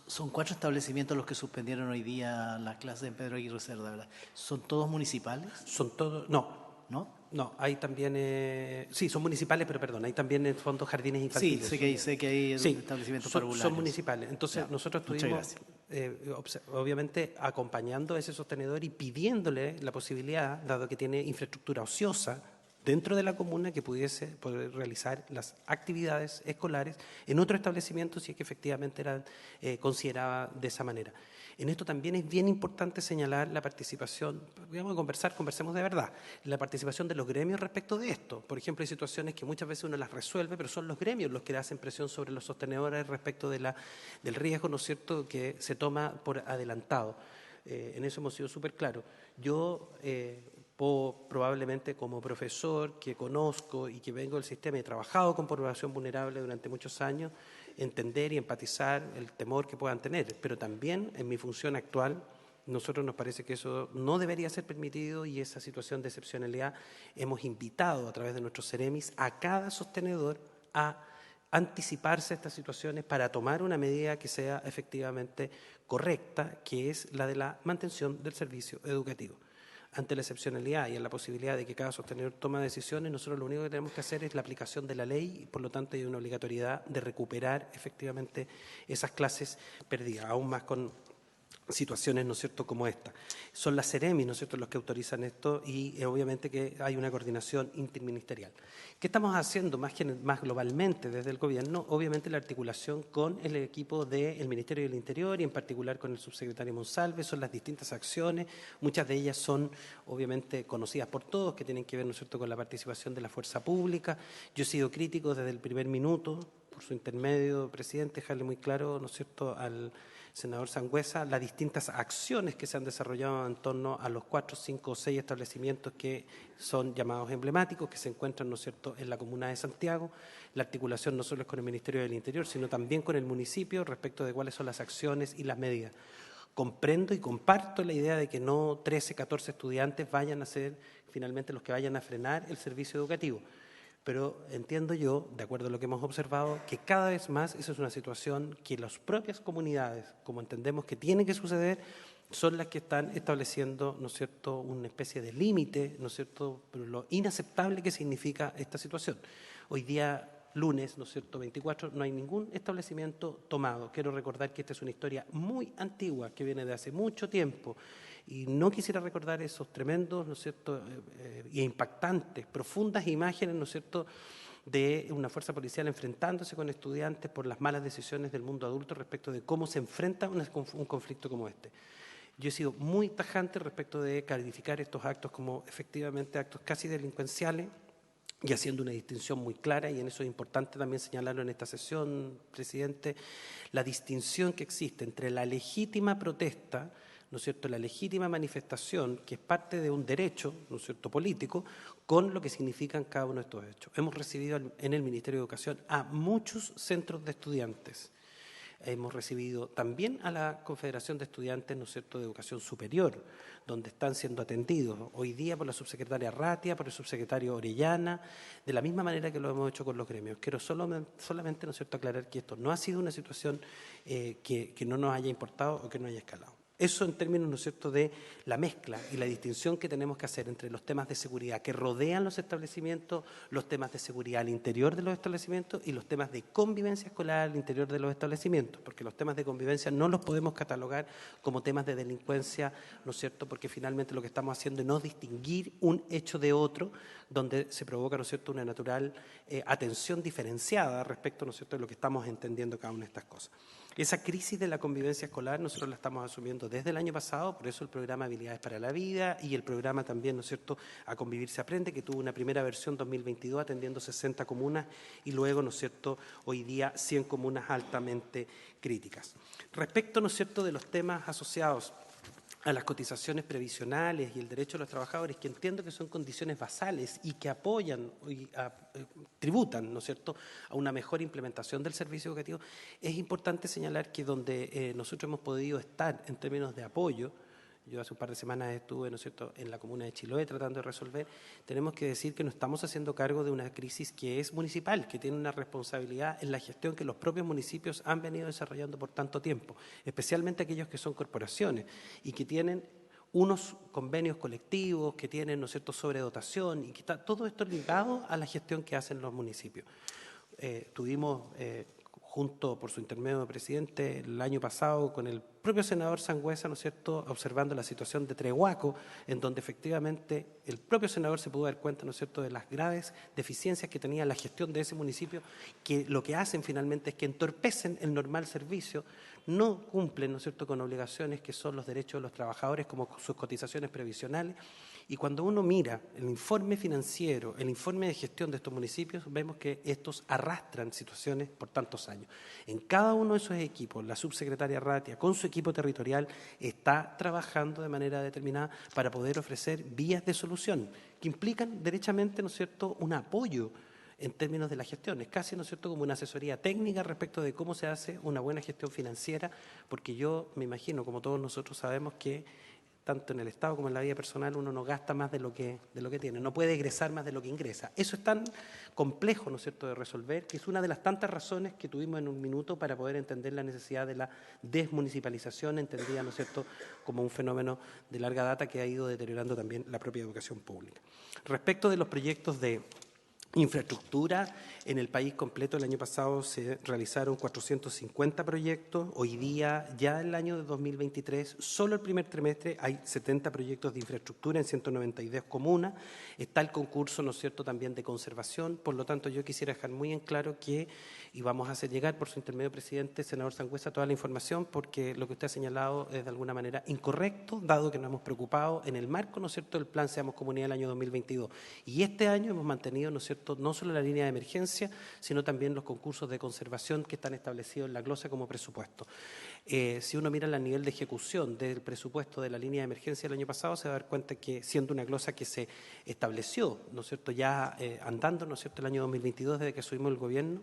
Son 4 establecimientos los que suspendieron hoy día las clases en Pedro Aguirre Cerda, ¿verdad? ¿Son todos municipales? Son todos... No, hay también... sí, son municipales, pero perdón, hay también en fondo jardines infantiles. Sí, sé que hay establecimientos parvularios. Son municipales. Entonces, nosotros estuvimos, obviamente, acompañando a ese sostenedor y pidiéndole la posibilidad, dado que tiene infraestructura ociosa dentro de la comuna, que pudiese poder realizar las actividades escolares en otro establecimiento si es que efectivamente era considerada de esa manera. En esto también es bien importante señalar la participación, digamos, conversemos de verdad, la participación de los gremios respecto de esto. Por ejemplo, hay situaciones que muchas veces uno las resuelve, pero son los gremios los que hacen presión sobre los sostenedores respecto de del riesgo, ¿no es cierto?, que se toma por adelantado. En eso hemos sido súper claros. Yo probablemente como profesor que conozco y que vengo del sistema y he trabajado con población vulnerable durante muchos años, entender y empatizar el temor que puedan tener, pero también en mi función actual nosotros nos parece que eso no debería ser permitido y esa situación de excepcionalidad hemos invitado a través de nuestros Ceremis a cada sostenedor a anticiparse a estas situaciones para tomar una medida que sea efectivamente correcta, que es la de la mantención del servicio educativo. Ante la excepcionalidad y en la posibilidad de que cada sostenedor tome decisiones, nosotros lo único que tenemos que hacer es la aplicación de la ley y por lo tanto hay una obligatoriedad de recuperar efectivamente esas clases perdidas, aún más con situaciones, ¿no es cierto?, como esta. Son las Seremi, ¿no es cierto?, los que autorizan esto y obviamente que hay una coordinación interministerial. ¿Qué estamos haciendo más globalmente desde el Gobierno? Obviamente la articulación con el equipo del Ministerio del Interior y en particular con el subsecretario Monsalve, son las distintas acciones, muchas de ellas son obviamente conocidas por todos, que tienen que ver, ¿no es cierto?, con la participación de la fuerza pública. Yo he sido crítico desde el primer minuto, por su intermedio, presidente, dejarle muy claro, ¿no es cierto?, al senador Sangüesa, las distintas acciones que se han desarrollado en torno a los 4, 5 o 6 establecimientos que son llamados emblemáticos, que se encuentran, ¿no es cierto?, en la comuna de Santiago. La articulación no solo es con el Ministerio del Interior, sino también con el municipio respecto de cuáles son las acciones y las medidas. Comprendo y comparto la idea de que no 13, 14 estudiantes vayan a ser finalmente los que vayan a frenar el servicio educativo. Pero entiendo yo, de acuerdo a lo que hemos observado, que cada vez más esa es una situación que las propias comunidades, como entendemos que tiene que suceder, son las que están estableciendo, ¿no es cierto?, una especie de límite, ¿no es cierto?, pero lo inaceptable que significa esta situación. Hoy día, lunes, ¿no es cierto?, 24, no hay ningún establecimiento tomado. Quiero recordar que esta es una historia muy antigua, que viene de hace mucho tiempo, y no quisiera recordar esos tremendos, ¿no es cierto?, y impactantes, profundas imágenes, ¿no es cierto?, de una fuerza policial enfrentándose con estudiantes por las malas decisiones del mundo adulto respecto de cómo se enfrenta un conflicto como este. Yo he sido muy tajante respecto de calificar estos actos como efectivamente actos casi delincuenciales y haciendo una distinción muy clara, y en eso es importante también señalarlo en esta sesión, presidente, la distinción que existe entre la legítima protesta, ¿no es cierto?, la legítima manifestación, que es parte de un derecho, ¿no es cierto?, político, con lo que significan cada uno de estos hechos. Hemos recibido en el Ministerio de Educación a muchos centros de estudiantes. Hemos recibido también a la Confederación de Estudiantes, ¿no es cierto?, de Educación Superior, donde están siendo atendidos hoy día por la subsecretaria Ratia, por el subsecretario Orellana, de la misma manera que lo hemos hecho con los gremios. Quiero solamente, ¿no es cierto?, aclarar que esto no ha sido una situación que no nos haya importado o que no haya escalado. Eso en términos, ¿no es cierto?, de la mezcla y la distinción que tenemos que hacer entre los temas de seguridad que rodean los establecimientos, los temas de seguridad al interior de los establecimientos y los temas de convivencia escolar al interior de los establecimientos, porque los temas de convivencia no los podemos catalogar como temas de delincuencia, ¿no es cierto?, porque finalmente lo que estamos haciendo es no distinguir un hecho de otro, donde se provoca, ¿no es cierto?, una natural atención diferenciada respecto, ¿no es cierto?, de lo que estamos entendiendo cada una de estas cosas. Esa crisis de la convivencia escolar nosotros la estamos asumiendo desde el año pasado, por eso el programa Habilidades para la Vida y el programa también, ¿no es cierto?, A Convivir se Aprende, que tuvo una primera versión 2022 atendiendo 60 comunas y luego, ¿no es cierto?, hoy día 100 comunas altamente críticas. Respecto, ¿no es cierto?, de los temas asociados a las cotizaciones previsionales y el derecho de los trabajadores, que entiendo que son condiciones basales y que apoyan y tributan, ¿no es cierto?, a una mejor implementación del servicio educativo, es importante señalar que donde nosotros hemos podido estar en términos de apoyo, yo hace un par de semanas estuve, ¿no es cierto?, en la comuna de Chiloé tratando de resolver, tenemos que decir que nos estamos haciendo cargo de una crisis que es municipal, que tiene una responsabilidad en la gestión que los propios municipios han venido desarrollando por tanto tiempo, especialmente aquellos que son corporaciones y que tienen unos convenios colectivos, que tienen, ¿no es cierto?, sobredotación y que está todo esto ligado a la gestión que hacen los municipios. Tuvimos junto, por su intermedio, presidente, el año pasado con el propio senador Sangüesa, ¿no es cierto?, observando la situación de Trehuaco, en donde efectivamente el propio senador se pudo dar cuenta, ¿no es cierto?, de las graves deficiencias que tenía la gestión de ese municipio, que lo que hacen finalmente es que entorpecen el normal servicio, no cumplen, ¿no es cierto?, con obligaciones que son los derechos de los trabajadores, como sus cotizaciones previsionales. Y cuando uno mira el informe financiero, el informe de gestión de estos municipios, vemos que estos arrastran situaciones por tantos años. En cada uno de esos equipos, la subsecretaria Ratia, con su equipo territorial, está trabajando de manera determinada para poder ofrecer vías de solución que implican derechamente, ¿no es cierto?, un apoyo en términos de la gestión. Es casi, ¿no es cierto?, como una asesoría técnica respecto de cómo se hace una buena gestión financiera, porque yo me imagino, como todos nosotros sabemos, que tanto en el Estado como en la vida personal uno no gasta más de lo que tiene, no puede egresar más de lo que ingresa. Eso es tan complejo, ¿no es cierto?, de resolver, que es una de las tantas razones que tuvimos en un minuto para poder entender la necesidad de la desmunicipalización, entendida, ¿no es cierto?, como un fenómeno de larga data que ha ido deteriorando también la propia educación pública. Respecto de los proyectos de infraestructura, en el país completo el año pasado se realizaron 450 proyectos, hoy día ya en el año de 2023, solo el primer trimestre hay 70 proyectos de infraestructura en 192 comunas, está el concurso, ¿no es cierto?, también de conservación, por lo tanto yo quisiera dejar muy en claro que, y vamos a hacer llegar por su intermedio presidente, senador Sangüesa, toda la información, porque lo que usted ha señalado es de alguna manera incorrecto, dado que nos hemos preocupado en el marco, ¿no es cierto?, del Plan Seamos Comunidad del año 2022, y este año hemos mantenido, ¿no es cierto?, no solo la línea de emergencia, sino también los concursos de conservación que están establecidos en la glosa como presupuesto. Si uno mira el nivel de ejecución del presupuesto de la línea de emergencia del año pasado, se va a dar cuenta que siendo una glosa que se estableció, ¿no es cierto?, ya andando, ¿no es cierto?, el año 2022 desde que asumimos el gobierno,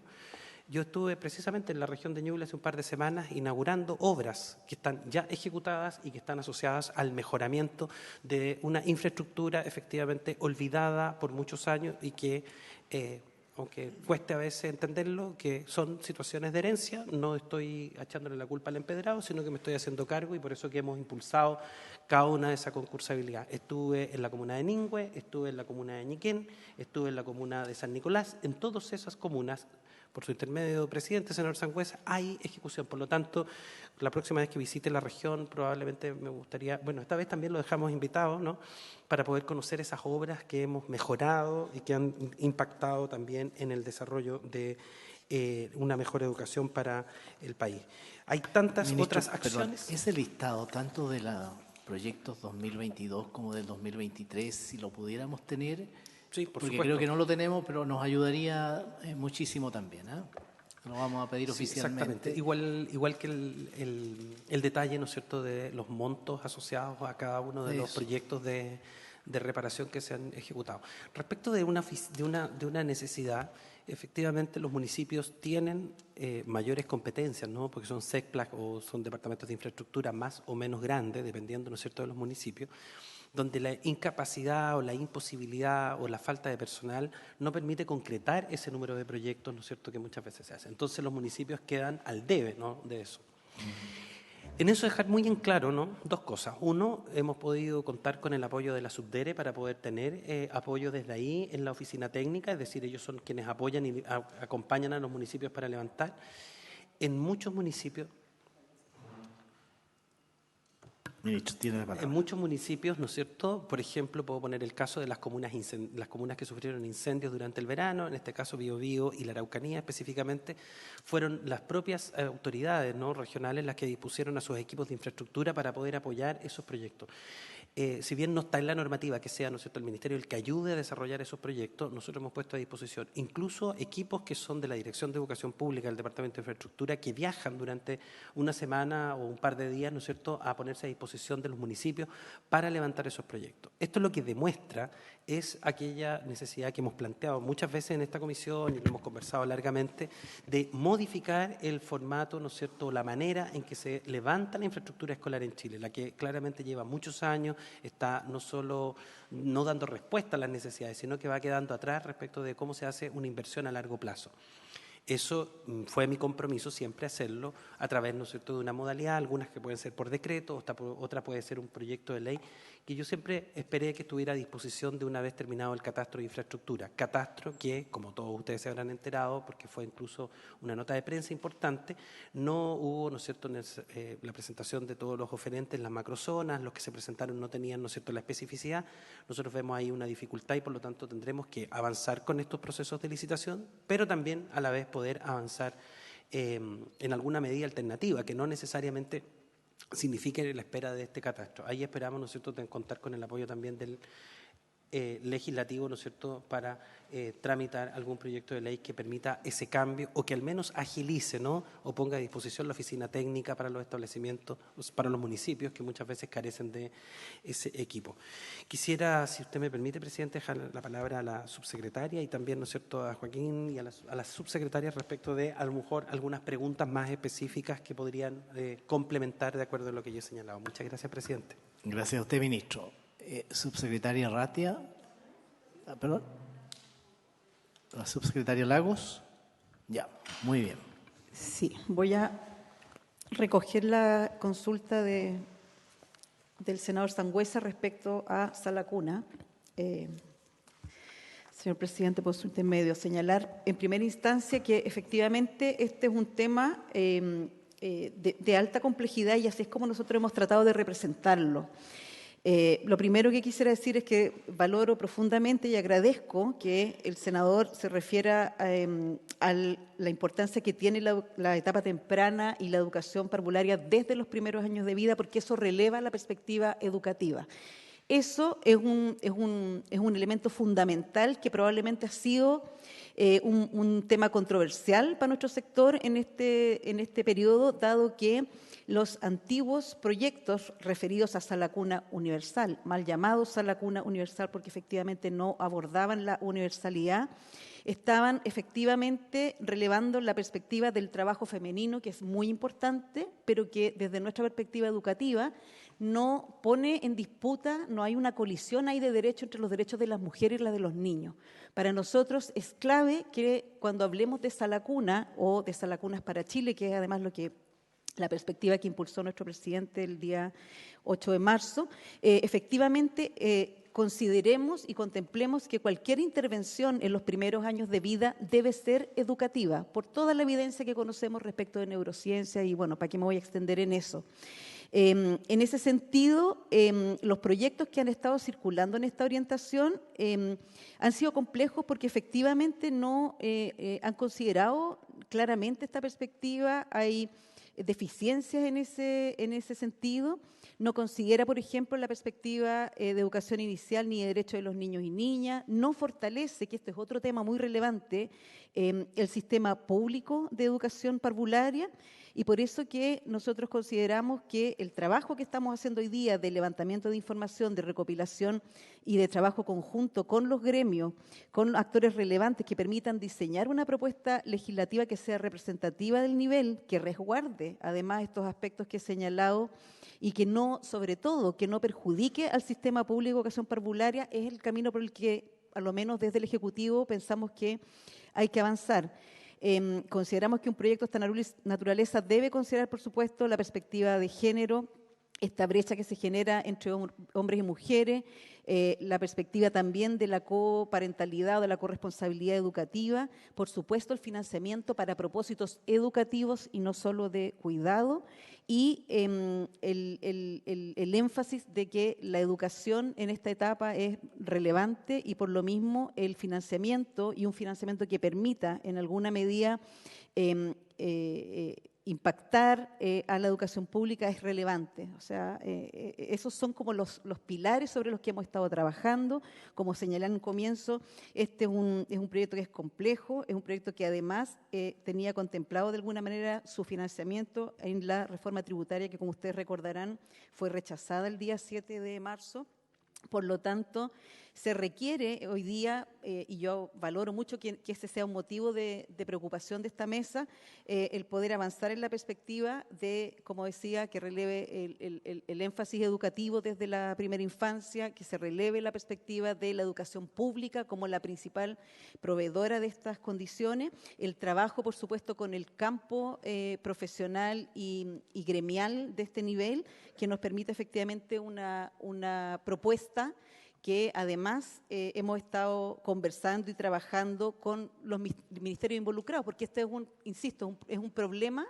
yo estuve precisamente en la región de Ñuble hace un par de semanas inaugurando obras que están ya ejecutadas y que están asociadas al mejoramiento de una infraestructura efectivamente olvidada por muchos años y que, aunque cueste a veces entenderlo, que son situaciones de herencia, no estoy echándole la culpa al empedrado, sino que me estoy haciendo cargo y por eso que hemos impulsado cada una de esa concursabilidad. Estuve en la comuna de Ningüe, estuve en la comuna de Ñiquén, estuve en la comuna de San Nicolás, en todas esas comunas, por su intermedio, presidente, senador Sangüesa, hay ejecución. Por lo tanto, la próxima vez que visite la región, probablemente me gustaría, bueno, esta vez también lo dejamos invitado, ¿no?, para poder conocer esas obras que hemos mejorado y que han impactado también en el desarrollo de una mejor educación para el país. Hay tantas Ministro, otras acciones. Perdón, ese listado, tanto de los proyectos 2022 como del 2023, si lo pudiéramos tener, Sí, por porque supuesto. creo que no lo tenemos, pero nos ayudaría muchísimo también. Lo vamos a pedir Sí, oficialmente. exactamente. Igual que el detalle, ¿no es cierto?, de los montos asociados a cada uno de los proyectos de reparación que se han ejecutado. Respecto de una necesidad, efectivamente los municipios tienen mayores competencias, ¿no?, porque son SECPLAC o son departamentos de infraestructura más o menos grandes, dependiendo, ¿no es cierto?, de los municipios, donde la incapacidad o la imposibilidad o la falta de personal no permite concretar ese número de proyectos, ¿no es cierto?, que muchas veces se hacen. Entonces los municipios quedan al debe, ¿no?, de eso. En eso dejar muy en claro, ¿no?, dos cosas. Uno, hemos podido contar con el apoyo de la Subdere para poder tener apoyo desde ahí en la oficina técnica, es decir, ellos son quienes apoyan y acompañan a los municipios para levantar. En muchos municipios Ministro, tiene la palabra. En muchos municipios, ¿no es cierto? Por ejemplo, puedo poner el caso de las comunas que sufrieron incendios durante el verano, en este caso Biobío y la Araucanía específicamente, fueron las propias autoridades, ¿no?, regionales las que dispusieron a sus equipos de infraestructura para poder apoyar esos proyectos. Si bien no está en la normativa que sea, ¿no es cierto?, el Ministerio el que ayude a desarrollar esos proyectos, nosotros hemos puesto a disposición incluso equipos que son de la Dirección de Educación Pública del Departamento de Infraestructura que viajan durante una semana o un par de días, ¿no es cierto?, a ponerse a disposición de los municipios para levantar esos proyectos. Esto lo que demuestra es aquella necesidad que hemos planteado muchas veces en esta comisión y lo hemos conversado largamente, de modificar el formato, ¿no es cierto?, la manera en que se levanta la infraestructura escolar en Chile, la que claramente lleva muchos años, está no solo no dando respuesta a las necesidades, sino que va quedando atrás respecto de cómo se hace una inversión a largo plazo. Eso fue mi compromiso siempre hacerlo a través, ¿no es cierto?, de una modalidad, algunas que pueden ser por decreto, otra puede ser un proyecto de ley, que yo siempre esperé que estuviera a disposición de una vez terminado el catastro de infraestructura. Catastro que, como todos ustedes se habrán enterado, porque fue incluso una nota de prensa importante, no hubo, ¿no es cierto?, la presentación de todos los oferentes en las macrozonas, los que se presentaron no tenían, ¿no es cierto?, la especificidad. Nosotros vemos ahí una dificultad y por lo tanto tendremos que avanzar con estos procesos de licitación, pero también a la vez poder avanzar en alguna medida alternativa, que no necesariamente signifique la espera de este catastro. Ahí esperamos, ¿no es cierto?, contar con el apoyo también del legislativo, ¿no es cierto?, para tramitar algún proyecto de ley que permita ese cambio o que al menos agilice, ¿no?, o ponga a disposición la oficina técnica para los establecimientos, para los municipios que muchas veces carecen de ese equipo. Quisiera, si usted me permite, presidente, dejar la palabra a la subsecretaria y también, ¿no es cierto?, a Joaquín y a las subsecretarias respecto de, a lo mejor, algunas preguntas más específicas que podrían complementar de acuerdo a lo que yo he señalado. Muchas gracias, presidente. Gracias a usted, ministro. Subsecretaria Ratia. Perdón. La subsecretaria Lagos. Ya, muy bien. Sí, voy a recoger la consulta del senador Sangüesa respecto a Sala Cuna. Señor presidente, por su intermedio, señalar en primera instancia que efectivamente este es un tema de alta complejidad y así es como nosotros hemos tratado de representarlo. Lo primero que quisiera decir es que valoro profundamente y agradezco que el senador se refiera a la importancia que tiene la etapa temprana y la educación parvularia desde los primeros años de vida, porque eso releva la perspectiva educativa. Eso es un elemento fundamental que probablemente ha sido un tema controversial para nuestro sector en este periodo, dado que los antiguos proyectos referidos a Sala Cuna Universal, mal llamados Sala Cuna Universal porque efectivamente no abordaban la universalidad, estaban efectivamente relevando la perspectiva del trabajo femenino, que es muy importante, pero que desde nuestra perspectiva educativa no pone en disputa, no hay una colisión ahí de derecho entre los derechos de las mujeres y los de los niños. Para nosotros es clave que cuando hablemos de Sala Cuna o de Sala Cunas para Chile, que es además la perspectiva que impulsó nuestro presidente el día 8 de marzo, efectivamente consideremos y contemplemos que cualquier intervención en los primeros años de vida debe ser educativa, por toda la evidencia que conocemos respecto de neurociencia y, bueno, ¿para qué me voy a extender en eso? En ese sentido, los proyectos que han estado circulando en esta orientación han sido complejos porque efectivamente no han considerado claramente esta perspectiva. Hay deficiencias en ese sentido. No considera, por ejemplo, la perspectiva de educación inicial ni de derechos de los niños y niñas. No fortalece, que este es otro tema muy relevante, el sistema público de educación parvularia. Y por eso que nosotros consideramos que el trabajo que estamos haciendo hoy día de levantamiento de información, de recopilación y de trabajo conjunto con los gremios, con actores relevantes que permitan diseñar una propuesta legislativa que sea representativa del nivel, que resguarde además estos aspectos que he señalado y que no, sobre todo, que no perjudique al sistema público de educación parvularia, es el camino por el que, a lo menos desde el Ejecutivo, pensamos que hay que avanzar. Consideramos que un proyecto de esta naturaleza debe considerar, por supuesto, la perspectiva de género esta brecha que se genera entre hombres y mujeres, la perspectiva también de la coparentalidad o de la corresponsabilidad educativa, por supuesto el financiamiento para propósitos educativos y no solo de cuidado, y el énfasis de que la educación en esta etapa es relevante y por lo mismo el financiamiento y un financiamiento que permita en alguna medida impactar a la educación pública es relevante. O sea, esos son como los pilares sobre los que hemos estado trabajando. Como señalé en un comienzo, este es un proyecto que es complejo, es un proyecto que además tenía contemplado de alguna manera su financiamiento en la reforma tributaria que, como ustedes recordarán, fue rechazada el día 7 de marzo. Por lo tanto, se requiere hoy día, y yo valoro mucho que ese sea un motivo de preocupación de esta mesa, el poder avanzar en la perspectiva de, como decía, que releve el énfasis educativo desde la primera infancia, que se releve la perspectiva de la educación pública como la principal proveedora de estas condiciones, el trabajo, por supuesto, con el campo profesional y gremial de este nivel, que nos permite efectivamente una propuesta que además hemos estado conversando y trabajando con los ministerios involucrados, porque este es es un problema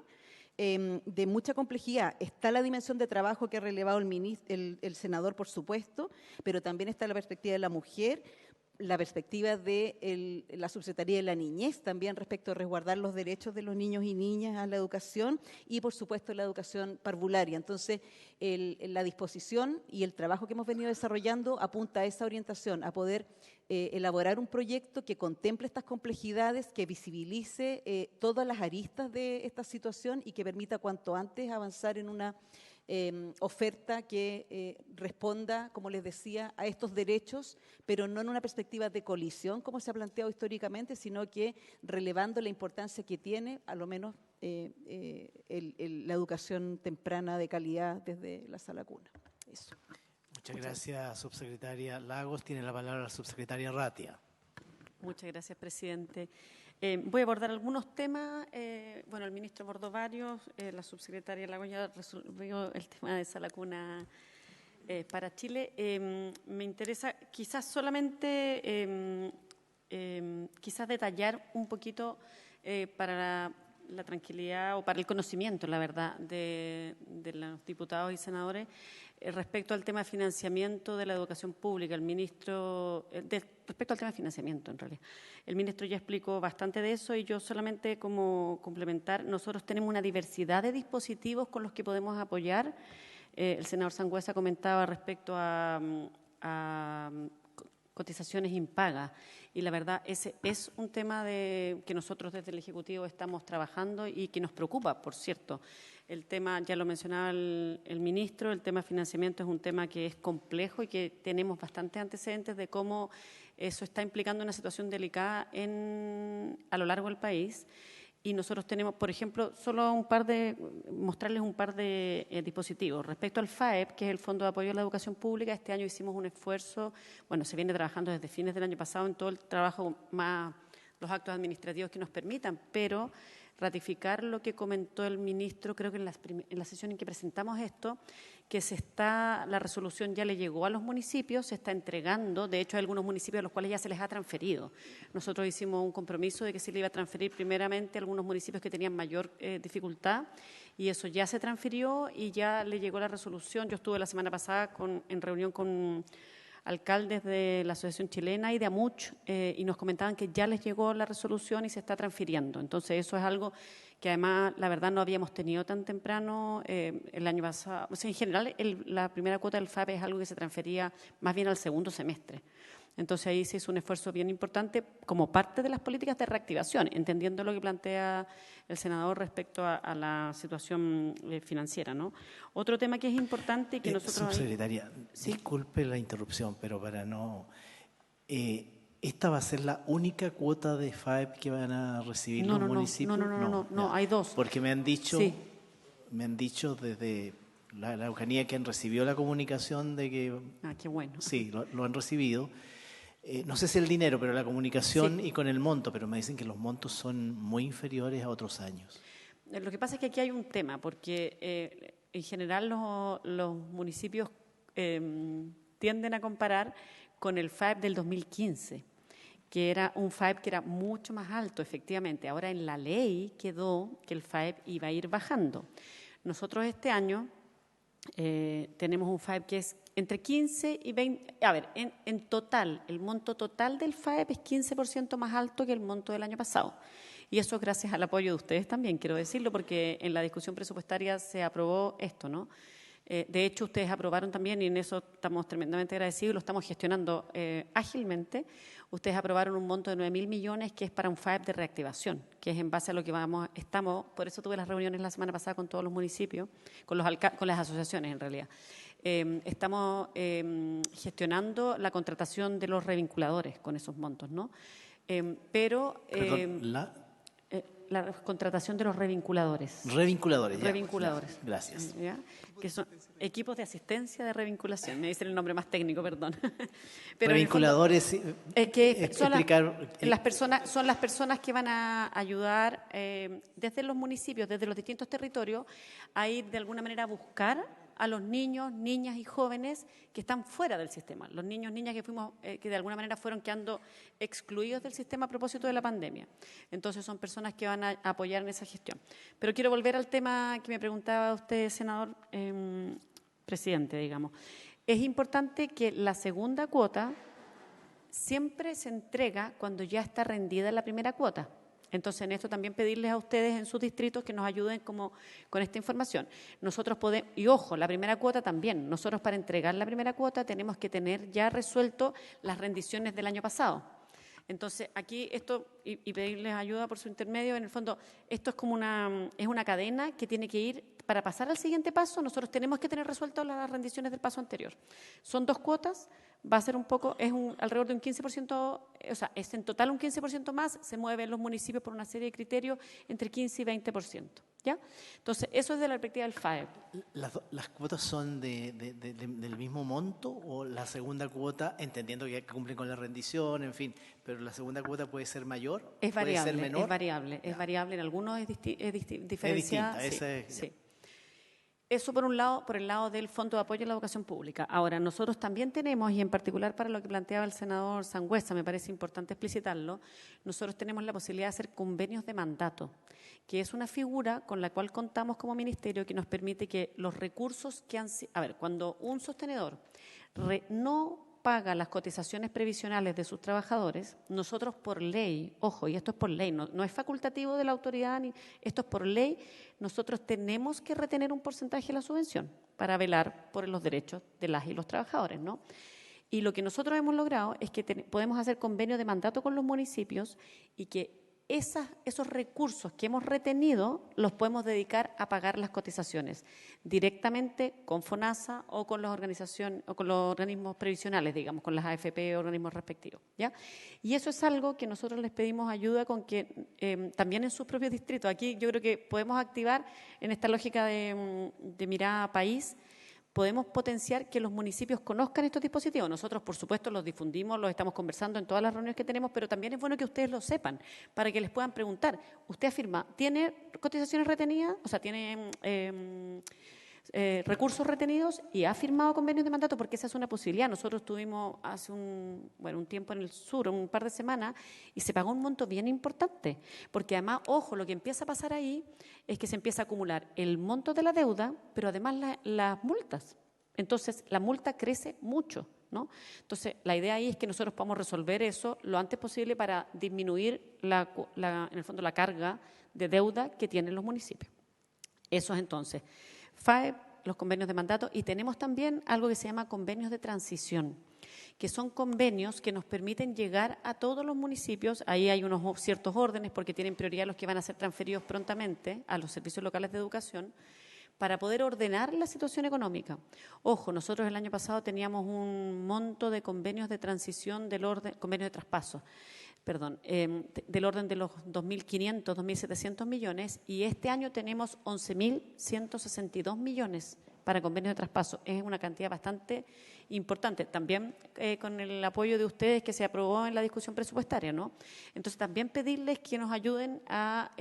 de mucha complejidad. Está la dimensión de trabajo que ha relevado el senador, por supuesto, pero también está la perspectiva de la mujer, la perspectiva de la Subsecretaría de la Niñez también respecto a resguardar los derechos de los niños y niñas a la educación y, por supuesto, la educación parvularia. Entonces, la disposición y el trabajo que hemos venido desarrollando apunta a esa orientación, a poder elaborar un proyecto que contemple estas complejidades, que visibilice todas las aristas de esta situación y que permita cuanto antes avanzar en una oferta que responda, como les decía, a estos derechos, pero no en una perspectiva de colisión, como se ha planteado históricamente, sino que relevando la importancia que tiene, a lo menos, la educación temprana de calidad desde la sala cuna. Eso. Muchas gracias, subsecretaria Lagos. Tiene la palabra la subsecretaria Ratia. Muchas gracias, presidente. Voy a abordar algunos temas. Bueno, el ministro abordó varios. La subsecretaria Lagos ya resolvió el tema de sala cuna para Chile. Me interesa quizás solamente quizás detallar un poquito para la tranquilidad o para el conocimiento, la verdad, de los diputados y senadores respecto al tema de financiamiento de la educación pública. El ministro, respecto al tema de financiamiento, en realidad, el ministro ya explicó bastante de eso y yo solamente como complementar, nosotros tenemos una diversidad de dispositivos con los que podemos apoyar. El senador Sangüesa comentaba respecto a cotizaciones impagas y la verdad ese es un tema que nosotros desde el Ejecutivo estamos trabajando y que nos preocupa, por cierto. El tema, ya lo mencionaba el ministro, el tema de financiamiento es un tema que es complejo y que tenemos bastantes antecedentes de cómo eso está implicando una situación delicada a lo largo del país. Y nosotros tenemos, por ejemplo, solo mostrarles un par de dispositivos. Respecto al FAEP, que es el Fondo de Apoyo a la Educación Pública, este año hicimos un esfuerzo, bueno, se viene trabajando desde fines del año pasado en todo el trabajo más los actos administrativos que nos permitan, pero ratificar lo que comentó el ministro, creo que en la sesión en que presentamos esto, que la resolución ya le llegó a los municipios, se está entregando, de hecho hay algunos municipios a los cuales ya se les ha transferido. Nosotros hicimos un compromiso de que se le iba a transferir primeramente a algunos municipios que tenían mayor dificultad y eso ya se transfirió y ya le llegó la resolución. Yo estuve la semana pasada en reunión con alcaldes de la Asociación Chilena y de AMUCH y nos comentaban que ya les llegó la resolución y se está transfiriendo. Entonces eso es algo que además la verdad no habíamos tenido tan temprano el año pasado. O sea, en general la primera cuota del FAP es algo que se transfería más bien al segundo semestre. Entonces ahí se hizo un esfuerzo bien importante como parte de las políticas de reactivación, entendiendo lo que plantea el senador respecto a la situación financiera, ¿no? Otro tema que es importante y que nosotros... Subsecretaria, ¿sí? Disculpe la interrupción, pero para no... ¿esta va a ser la única cuota de FAEP que van a recibir los municipios? No, hay dos. Porque me han dicho desde la Araucanía que han recibido la comunicación de que... Ah, qué bueno. Sí, lo han recibido. No sé si el dinero, pero la comunicación y con el monto, pero me dicen que los montos son muy inferiores a otros años. Lo que pasa es que aquí hay un tema, porque en general los municipios tienden a comparar con el FAEP del 2015, que era un FAEP que era mucho más alto, efectivamente. Ahora en la ley quedó que el FAEP iba a ir bajando. Nosotros este año tenemos un FAEP que es entre 15 y 20, a ver, en total, el monto total del FAEP es 15% más alto que el monto del año pasado. Y eso es gracias al apoyo de ustedes también, quiero decirlo, porque en la discusión presupuestaria se aprobó esto, ¿no? De hecho, ustedes aprobaron también, y en eso estamos tremendamente agradecidos, lo estamos gestionando ágilmente. Ustedes aprobaron un monto de 9.000 millones que es para un FAEP de reactivación, que es en base a lo que por eso tuve las reuniones la semana pasada con todos los municipios, con las asociaciones en realidad. Estamos gestionando la contratación de los revinculadores con esos montos, ¿no? La contratación de los revinculadores. Revinculadores, ya. Revinculadores. Gracias. ¿Ya? Que son equipos de asistencia de revinculación. Me dicen el nombre más técnico, perdón. Pero revinculadores, son las personas que van a ayudar desde los municipios, desde los distintos territorios, a ir de alguna manera a buscar a los niños, niñas y jóvenes que están fuera del sistema. Los niños, niñas que de alguna manera fueron quedando excluidos del sistema a propósito de la pandemia. Entonces son personas que van a apoyar en esa gestión. Pero quiero volver al tema que me preguntaba usted, senador, presidente, digamos. Es importante que la segunda cuota siempre se entrega cuando ya está rendida la primera cuota. Entonces, en esto también pedirles a ustedes en sus distritos que nos ayuden con esta información. Nosotros podemos, y ojo, la primera cuota también. Nosotros para entregar la primera cuota tenemos que tener ya resuelto las rendiciones del año pasado. Entonces, aquí esto, y pedirles ayuda por su intermedio, en el fondo, esto es como una cadena que tiene que ir, para pasar al siguiente paso, nosotros tenemos que tener resueltas las rendiciones del paso anterior. Son 2 cuotas, va a ser alrededor de un 15%, o sea, es en total un 15% más, se mueven los municipios por una serie de criterios entre 15 y 20%, ¿ya? Entonces, eso es de la perspectiva del FAEP. ¿Las cuotas son del mismo monto o la segunda cuota, entendiendo que cumplen con la rendición, en fin, pero la segunda cuota puede ser mayor? Es variable, ¿puede ser menor? es variable, en algunos es diferenciada. Es distinta, sí. Eso por el lado del Fondo de Apoyo a la Educación Pública. Ahora, nosotros también tenemos, y en particular para lo que planteaba el senador Sangüesa, me parece importante explicitarlo, nosotros tenemos la posibilidad de hacer convenios de mandato, que es una figura con la cual contamos como ministerio que nos permite que los recursos que han... A ver, cuando un sostenedor no paga las cotizaciones previsionales de sus trabajadores, nosotros por ley, ojo, y esto es por ley, no es facultativo de la autoridad, esto es por ley, nosotros tenemos que retener un porcentaje de la subvención para velar por los derechos de las y los trabajadores, ¿no? Y lo que nosotros hemos logrado es que podemos hacer convenios de mandato con los municipios y que esos recursos que hemos retenido los podemos dedicar a pagar las cotizaciones directamente con FONASA o con las organizaciones o con los organismos previsionales, digamos, con las AFP o organismos respectivos, ¿ya? Y eso es algo que nosotros les pedimos ayuda con que también en sus propios distritos. Aquí yo creo que podemos activar en esta lógica de mirada país. Podemos potenciar que los municipios conozcan estos dispositivos. Nosotros, por supuesto, los difundimos, los estamos conversando en todas las reuniones que tenemos, pero también es bueno que ustedes lo sepan, para que les puedan preguntar. ¿Usted afirma, tiene cotizaciones retenidas? O sea, ¿tiene recursos retenidos? ¿Y ha firmado convenios de mandato? Porque esa es una posibilidad. Nosotros estuvimos hace un tiempo en el sur, un par de semanas, y se pagó un monto bien importante. Porque además, ojo, lo que empieza a pasar ahí es que se empieza a acumular el monto de la deuda, pero además las multas. Entonces, la multa crece mucho, ¿no? Entonces, la idea ahí es que nosotros podamos resolver eso lo antes posible para disminuir, en el fondo, la carga de deuda que tienen los municipios. Eso es entonces FAEP, los convenios de mandato, y tenemos también algo que se llama convenios de transición, que son convenios que nos permiten llegar a todos los municipios. Ahí hay unos ciertos órdenes porque tienen prioridad los que van a ser transferidos prontamente a los servicios locales de educación para poder ordenar la situación económica. Ojo, nosotros el año pasado teníamos un monto de convenios de transición convenios de traspaso, del orden de los 2.500, 2.700 millones, y este año tenemos 11.162 millones para convenios de traspaso. Es una cantidad bastante importante, también con el apoyo de ustedes que se aprobó en la discusión presupuestaria, ¿no? Entonces, también pedirles que nos ayuden a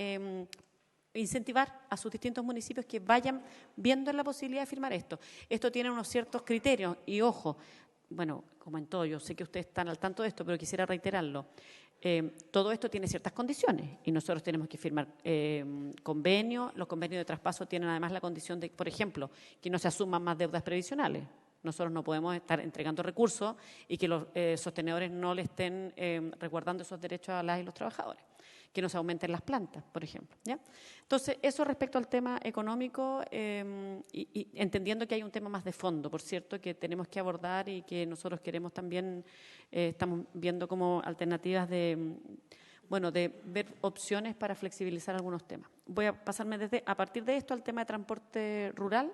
incentivar a sus distintos municipios que vayan viendo la posibilidad de firmar esto. Esto tiene unos ciertos criterios y, ojo, bueno, como en todo, yo sé que ustedes están al tanto de esto, pero quisiera reiterarlo. Todo esto tiene ciertas condiciones y nosotros tenemos que firmar convenios. Los convenios de traspaso tienen además la condición de, por ejemplo, que no se asuman más deudas previsionales. Nosotros no podemos estar entregando recursos y que los sostenedores no le estén resguardando esos derechos a las y los trabajadores. Que no se aumenten las plantas, por ejemplo. ¿Ya? Entonces, eso respecto al tema económico y entendiendo que hay un tema más de fondo, por cierto, que tenemos que abordar y que nosotros queremos también, estamos viendo como alternativas de ver opciones para flexibilizar algunos temas. Voy a pasarme a partir de esto al tema de transporte rural.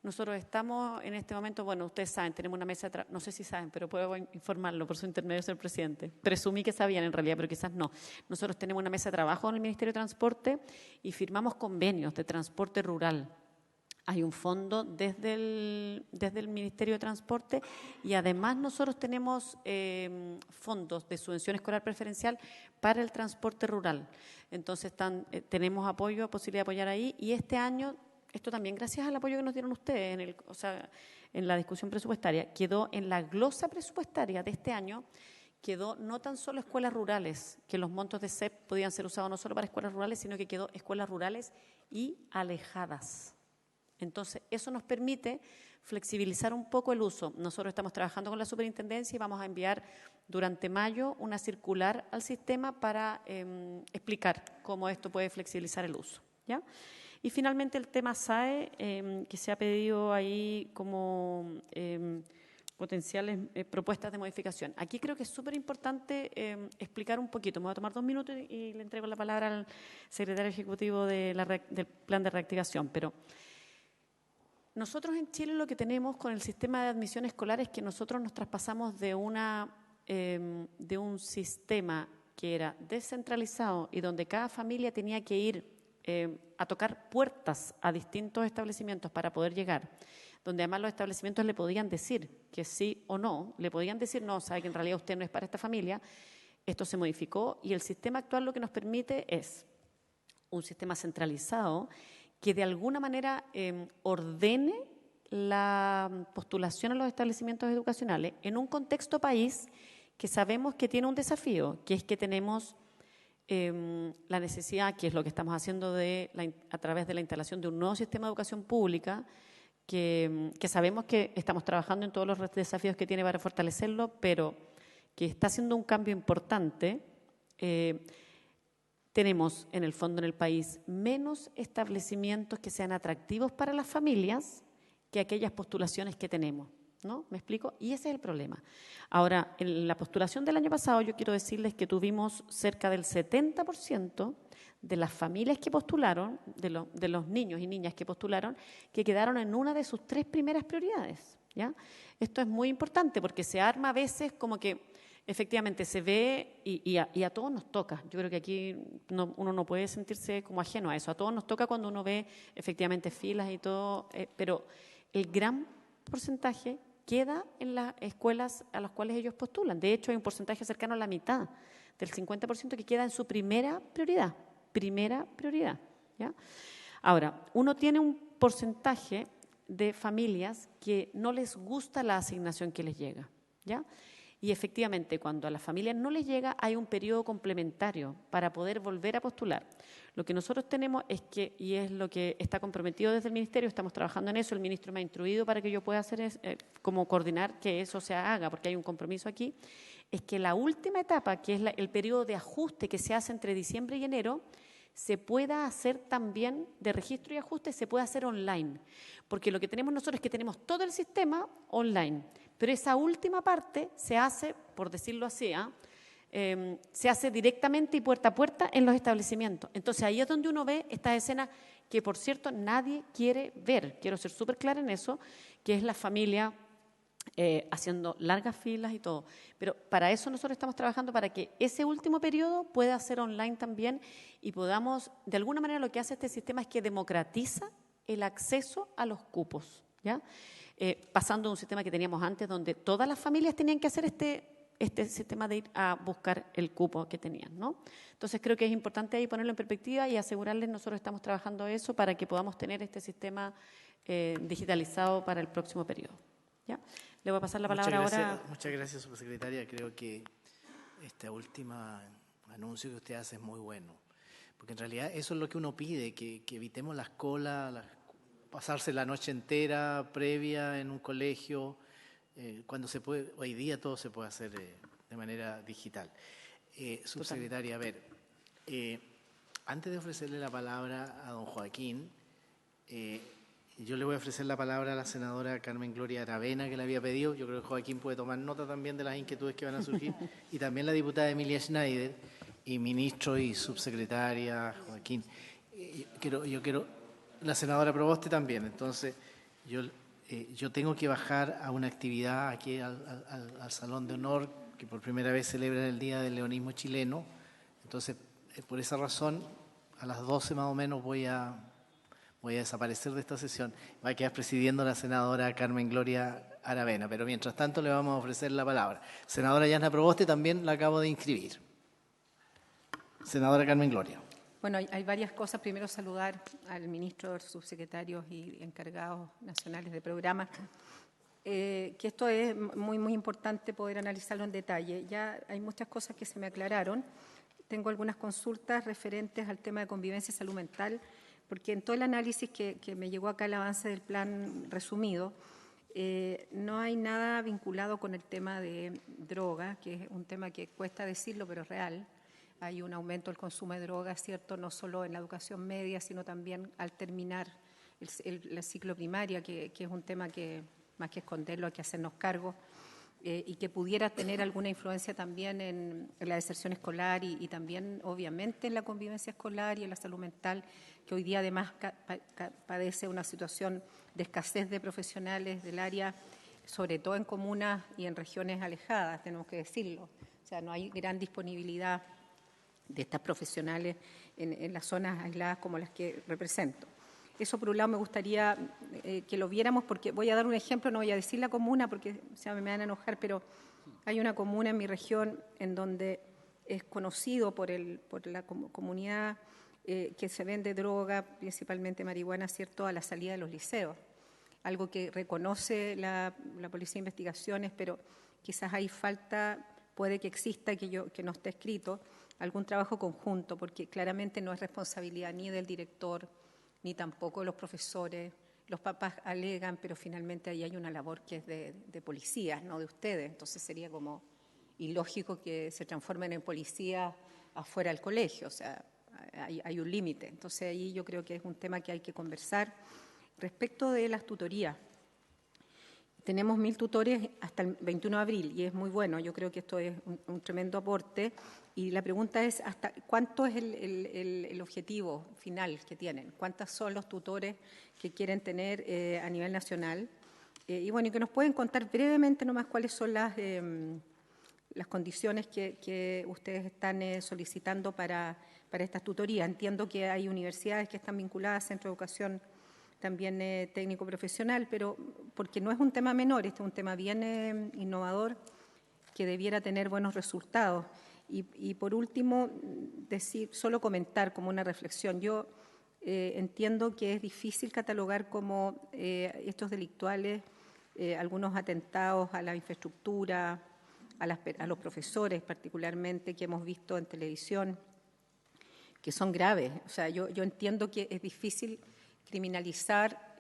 Nosotros estamos en este momento, bueno, ustedes saben, tenemos una mesa de trabajo, no sé si saben, pero puedo informarlo por su intermedio, señor presidente. Presumí que sabían en realidad, pero quizás no. Nosotros tenemos una mesa de trabajo en el Ministerio de Transporte y firmamos convenios de transporte rural. Hay un fondo desde el Ministerio de Transporte y además nosotros tenemos fondos de subvención escolar preferencial para el transporte rural. Entonces tenemos apoyo, posibilidad de apoyar ahí y este año, esto también gracias al apoyo que nos dieron ustedes en la discusión presupuestaria, quedó en la glosa presupuestaria de este año, quedó no tan solo escuelas rurales, que los montos de CEP podían ser usados no solo para escuelas rurales, sino que quedó escuelas rurales y alejadas. Entonces, eso nos permite flexibilizar un poco el uso. Nosotros estamos trabajando con la superintendencia y vamos a enviar durante mayo una circular al sistema para explicar cómo esto puede flexibilizar el uso, ¿ya? Y finalmente el tema SAE, que se ha pedido ahí como potenciales propuestas de modificación. Aquí creo que es súper importante explicar un poquito. Me voy a tomar 2 minutos y le entrego la palabra al secretario ejecutivo del plan de reactivación. Pero nosotros en Chile lo que tenemos con el sistema de admisión escolar es que nosotros nos traspasamos de un sistema que era descentralizado y donde cada familia tenía que ir a tocar puertas a distintos establecimientos para poder llegar, donde además los establecimientos le podían decir que sí o no, le podían decir no, sabe que en realidad usted no es para esta familia. Esto se modificó y el sistema actual lo que nos permite es un sistema centralizado que de alguna manera ordene la postulación a los establecimientos educacionales en un contexto país que sabemos que tiene un desafío, que es que tenemos la necesidad, que es lo que estamos haciendo a través de la instalación de un nuevo sistema de educación pública, que sabemos que estamos trabajando en todos los desafíos que tiene para fortalecerlo, pero que está haciendo un cambio importante. Tenemos, en el fondo, en el país, menos establecimientos que sean atractivos para las familias que aquellas postulaciones que tenemos, ¿no? ¿Me explico? Y ese es el problema. Ahora, en la postulación del año pasado, yo quiero decirles que tuvimos cerca del 70% de las familias que postularon, de los niños y niñas que postularon, que quedaron en una de sus 3 primeras prioridades, ¿ya? Esto es muy importante porque se arma a veces como que efectivamente se ve y a todos nos toca. Yo creo que aquí uno no puede sentirse como ajeno a eso. A todos nos toca cuando uno ve efectivamente filas y todo, pero el gran porcentaje queda en las escuelas a las cuales ellos postulan. De hecho, hay un porcentaje cercano a la mitad, del 50% que queda en su primera prioridad, ¿ya? Ahora, uno tiene un porcentaje de familias que no les gusta la asignación que les llega, ¿ya? Y efectivamente, cuando a las familias no les llega, hay un periodo complementario para poder volver a postular. Lo que nosotros tenemos es que, y es lo que está comprometido desde el Ministerio, estamos trabajando en eso, el Ministro me ha instruido para que yo pueda hacer, como coordinar que eso se haga, porque hay un compromiso aquí, es que la última etapa, que es el periodo de ajuste que se hace entre diciembre y enero, se pueda hacer también de registro y ajuste, se puede hacer online. Porque lo que tenemos nosotros es que tenemos todo el sistema online, pero esa última parte se hace, por decirlo así, se hace directamente y puerta a puerta en los establecimientos. Entonces ahí es donde uno ve estas escenas que, por cierto, nadie quiere ver. Quiero ser súper clara en eso, que es la familia haciendo largas filas y todo. Pero para eso nosotros estamos trabajando para que ese último periodo pueda ser online también y podamos, de alguna manera lo que hace este sistema es que democratiza el acceso a los cupos, ¿ya? Pasando de un sistema que teníamos antes donde todas las familias tenían que hacer este sistema de ir a buscar el cupo que tenían, ¿no? Entonces creo que es importante ahí ponerlo en perspectiva y asegurarles, nosotros estamos trabajando eso para que podamos tener este sistema digitalizado para el próximo periodo. ¿Ya? Le voy a pasar la palabra ahora. Muchas gracias, subsecretaria. Creo que este último anuncio que usted hace es muy bueno, porque en realidad eso es lo que uno pide, que evitemos las colas, pasarse la noche entera previa en un colegio, cuando se puede. Hoy día todo se puede hacer de manera digital. Subsecretaria, a ver, antes de ofrecerle la palabra a don Joaquín, yo le voy a ofrecer la palabra a la senadora Carmen Gloria Aravena, que le había pedido. Yo creo que Joaquín puede tomar nota también de las inquietudes que van a surgir, y también la diputada Emilia Schneider, y ministro y subsecretaria Joaquín. Yo quiero la senadora Proboste también. Entonces, yo tengo que bajar a una actividad aquí al Salón de Honor, que por primera vez celebran el Día del Leonismo Chileno. Entonces, por esa razón, a las 12 más o menos voy a desaparecer de esta sesión. Va a quedar presidiendo la senadora Carmen Gloria Aravena, pero mientras tanto le vamos a ofrecer la palabra. Senadora Yasna Proboste, también la acabo de inscribir. Senadora Carmen Gloria. Bueno, hay varias cosas. Primero, saludar al ministro, subsecretarios y encargados nacionales de programas. Que esto es muy, muy importante poder analizarlo en detalle. Ya hay muchas cosas que se me aclararon. Tengo algunas consultas referentes al tema de convivencia y salud mental, porque en todo el análisis que me llegó acá el avance del plan resumido, no hay nada vinculado con el tema de droga, que es un tema que cuesta decirlo, pero es real. Hay un aumento del consumo de drogas, ¿cierto? No solo en la educación media, sino también al terminar el ciclo primaria, que es un tema que, más que esconderlo, hay que hacernos cargo, y que pudiera tener alguna influencia también en la deserción escolar y también, obviamente, en la convivencia escolar y en la salud mental, que hoy día además padece una situación de escasez de profesionales del área, sobre todo en comunas y en regiones alejadas, tenemos que decirlo. O sea, no hay gran disponibilidad de estas profesionales en las zonas aisladas como las que represento. Eso, por un lado, me gustaría que lo viéramos, porque voy a dar un ejemplo, no voy a decir la comuna porque me van a enojar, pero hay una comuna en mi región en donde es conocido por la comunidad que se vende droga, principalmente marihuana, ¿cierto?, a la salida de los liceos. Algo que reconoce la Policía de Investigaciones, pero quizás hay falta, puede que exista, que no esté escrito, algún trabajo conjunto, porque claramente no es responsabilidad ni del director, ni tampoco de los profesores. Los papás alegan, pero finalmente ahí hay una labor que es de policías, no de ustedes. Entonces sería como ilógico que se transformen en policías afuera del colegio. O sea, hay un límite. Entonces ahí yo creo que es un tema que hay que conversar. Respecto de las tutorías, tenemos 1.000 tutores hasta el 21 de abril y es muy bueno. Yo creo que esto es un tremendo aporte. Y la pregunta es, ¿hasta cuánto es el objetivo final que tienen? ¿Cuántos son los tutores que quieren tener a nivel nacional? Y bueno, y que nos pueden contar brevemente nomás cuáles son las condiciones que ustedes están solicitando para estas tutorías. Entiendo que hay universidades que están vinculadas a Centro de Educación también técnico profesional, pero porque no es un tema menor, este es un tema bien innovador que debiera tener buenos resultados. Y por último, solo comentar como una reflexión. Yo entiendo que es difícil catalogar como estos delictuales, algunos atentados a la infraestructura, a los profesores particularmente, que hemos visto en televisión, que son graves. O sea, yo entiendo que es difícil criminalizar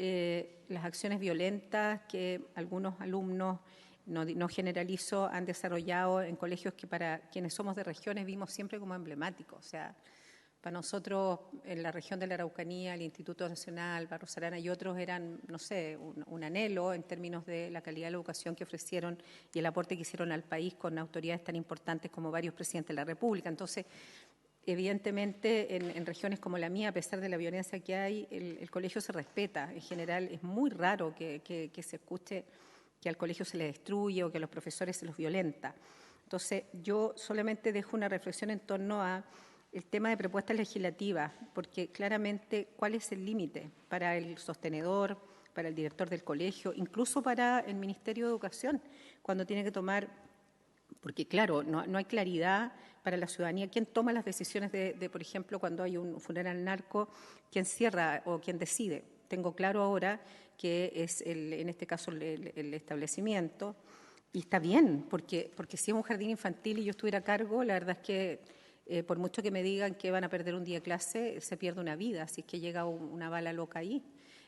las acciones violentas que algunos alumnos, no generalizo, han desarrollado en colegios que para quienes somos de regiones vimos siempre como emblemáticos. O sea, para nosotros en la región de la Araucanía, el Instituto Nacional, Barros Arana y otros eran, no sé, un anhelo en términos de la calidad de la educación que ofrecieron y el aporte que hicieron al país con autoridades tan importantes como varios presidentes de la República. Entonces, evidentemente, en regiones como la mía, a pesar de la violencia que hay, el colegio se respeta. En general, es muy raro que se escuche que al colegio se le destruye o que a los profesores se los violenta. Entonces, yo solamente dejo una reflexión en torno a el tema de propuestas legislativas, porque claramente, ¿cuál es el límite para el sostenedor, para el director del colegio, incluso para el Ministerio de Educación, cuando tiene que tomar Porque, claro, no hay claridad para la ciudadanía. ¿Quién toma las decisiones de, por ejemplo, cuando hay un funeral narco? ¿Quién cierra o quién decide? Tengo claro ahora que es, en este caso, el establecimiento. Y está bien, porque si es un jardín infantil y yo estuviera a cargo, la verdad es que por mucho que me digan que van a perder un día de clase, se pierde una vida, si es que llega una bala loca ahí.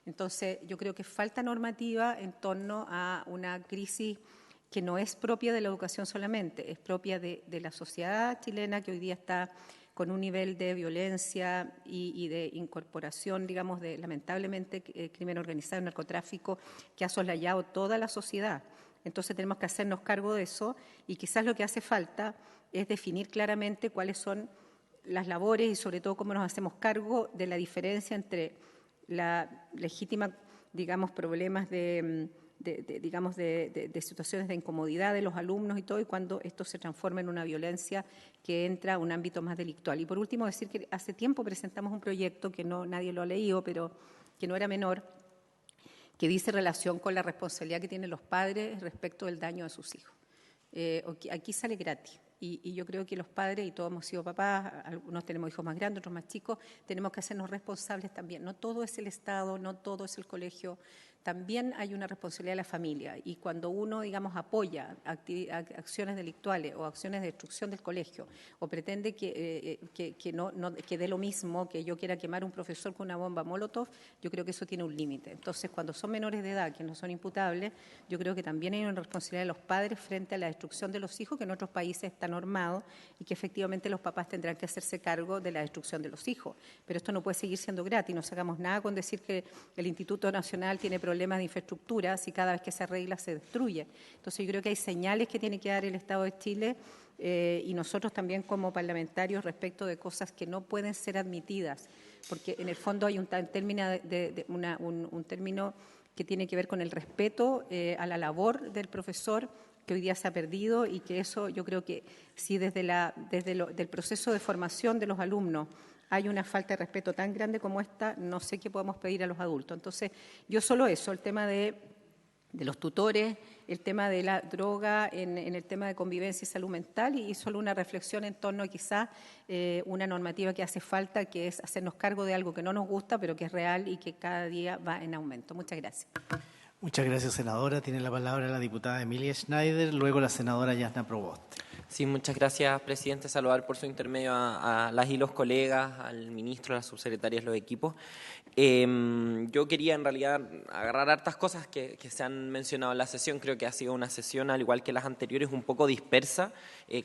Entonces, yo creo que falta normativa en torno a una crisis que no es propia de la educación solamente, es propia de la sociedad chilena, que hoy día está con un nivel de violencia y de incorporación, digamos, de lamentablemente crimen organizado y narcotráfico que ha soslayado toda la sociedad. Entonces tenemos que hacernos cargo de eso y quizás lo que hace falta es definir claramente cuáles son las labores y sobre todo cómo nos hacemos cargo de la diferencia entre la legítima, digamos, problemas de situaciones de incomodidad de los alumnos y todo, y cuando esto se transforma en una violencia que entra a un ámbito más delictual. Y por último, decir que hace tiempo presentamos un proyecto que nadie lo ha leído, pero que no era menor, que dice relación con la responsabilidad que tienen los padres respecto del daño a sus hijos. Aquí sale gratis. Y yo creo que los padres, y todos hemos sido papás, algunos tenemos hijos más grandes, otros más chicos, tenemos que hacernos responsables también. No todo es el Estado, no todo es el colegio, también hay una responsabilidad de la familia. Y cuando uno, digamos, apoya acciones delictuales o acciones de destrucción del colegio, o pretende que dé lo mismo que yo quiera quemar a un profesor con una bomba Molotov, yo creo que eso tiene un límite. Entonces, cuando son menores de edad, que no son imputables, yo creo que también hay una responsabilidad de los padres frente a la destrucción de los hijos, que en otros países está normado y que efectivamente los papás tendrán que hacerse cargo de la destrucción de los hijos. Pero esto no puede seguir siendo gratis, no sacamos nada con decir que el Instituto Nacional tiene problemas de infraestructura si cada vez que se arregla se destruye. Entonces yo creo que hay señales que tiene que dar el Estado de Chile y nosotros también como parlamentarios respecto de cosas que no pueden ser admitidas, porque en el fondo hay un término que tiene que ver con el respeto a la labor del profesor, que hoy día se ha perdido, y que eso yo creo que si desde el proceso de formación de los alumnos hay una falta de respeto tan grande como esta, no sé qué podemos pedir a los adultos. Entonces, yo solo eso, el tema de los tutores, el tema de la droga, en el tema de convivencia y salud mental, y solo una reflexión en torno a quizás una normativa que hace falta, que es hacernos cargo de algo que no nos gusta, pero que es real y que cada día va en aumento. Muchas gracias. Muchas gracias, senadora. Tiene la palabra la diputada Emilia Schneider, luego la senadora Yasna Provost. Sí, muchas gracias, presidente. Saludar por su intermedio a las y los colegas, al ministro, a las subsecretarias, los equipos. Yo quería en realidad agarrar hartas cosas que se han mencionado en la sesión. Creo que ha sido una sesión, al igual que las anteriores, un poco dispersa.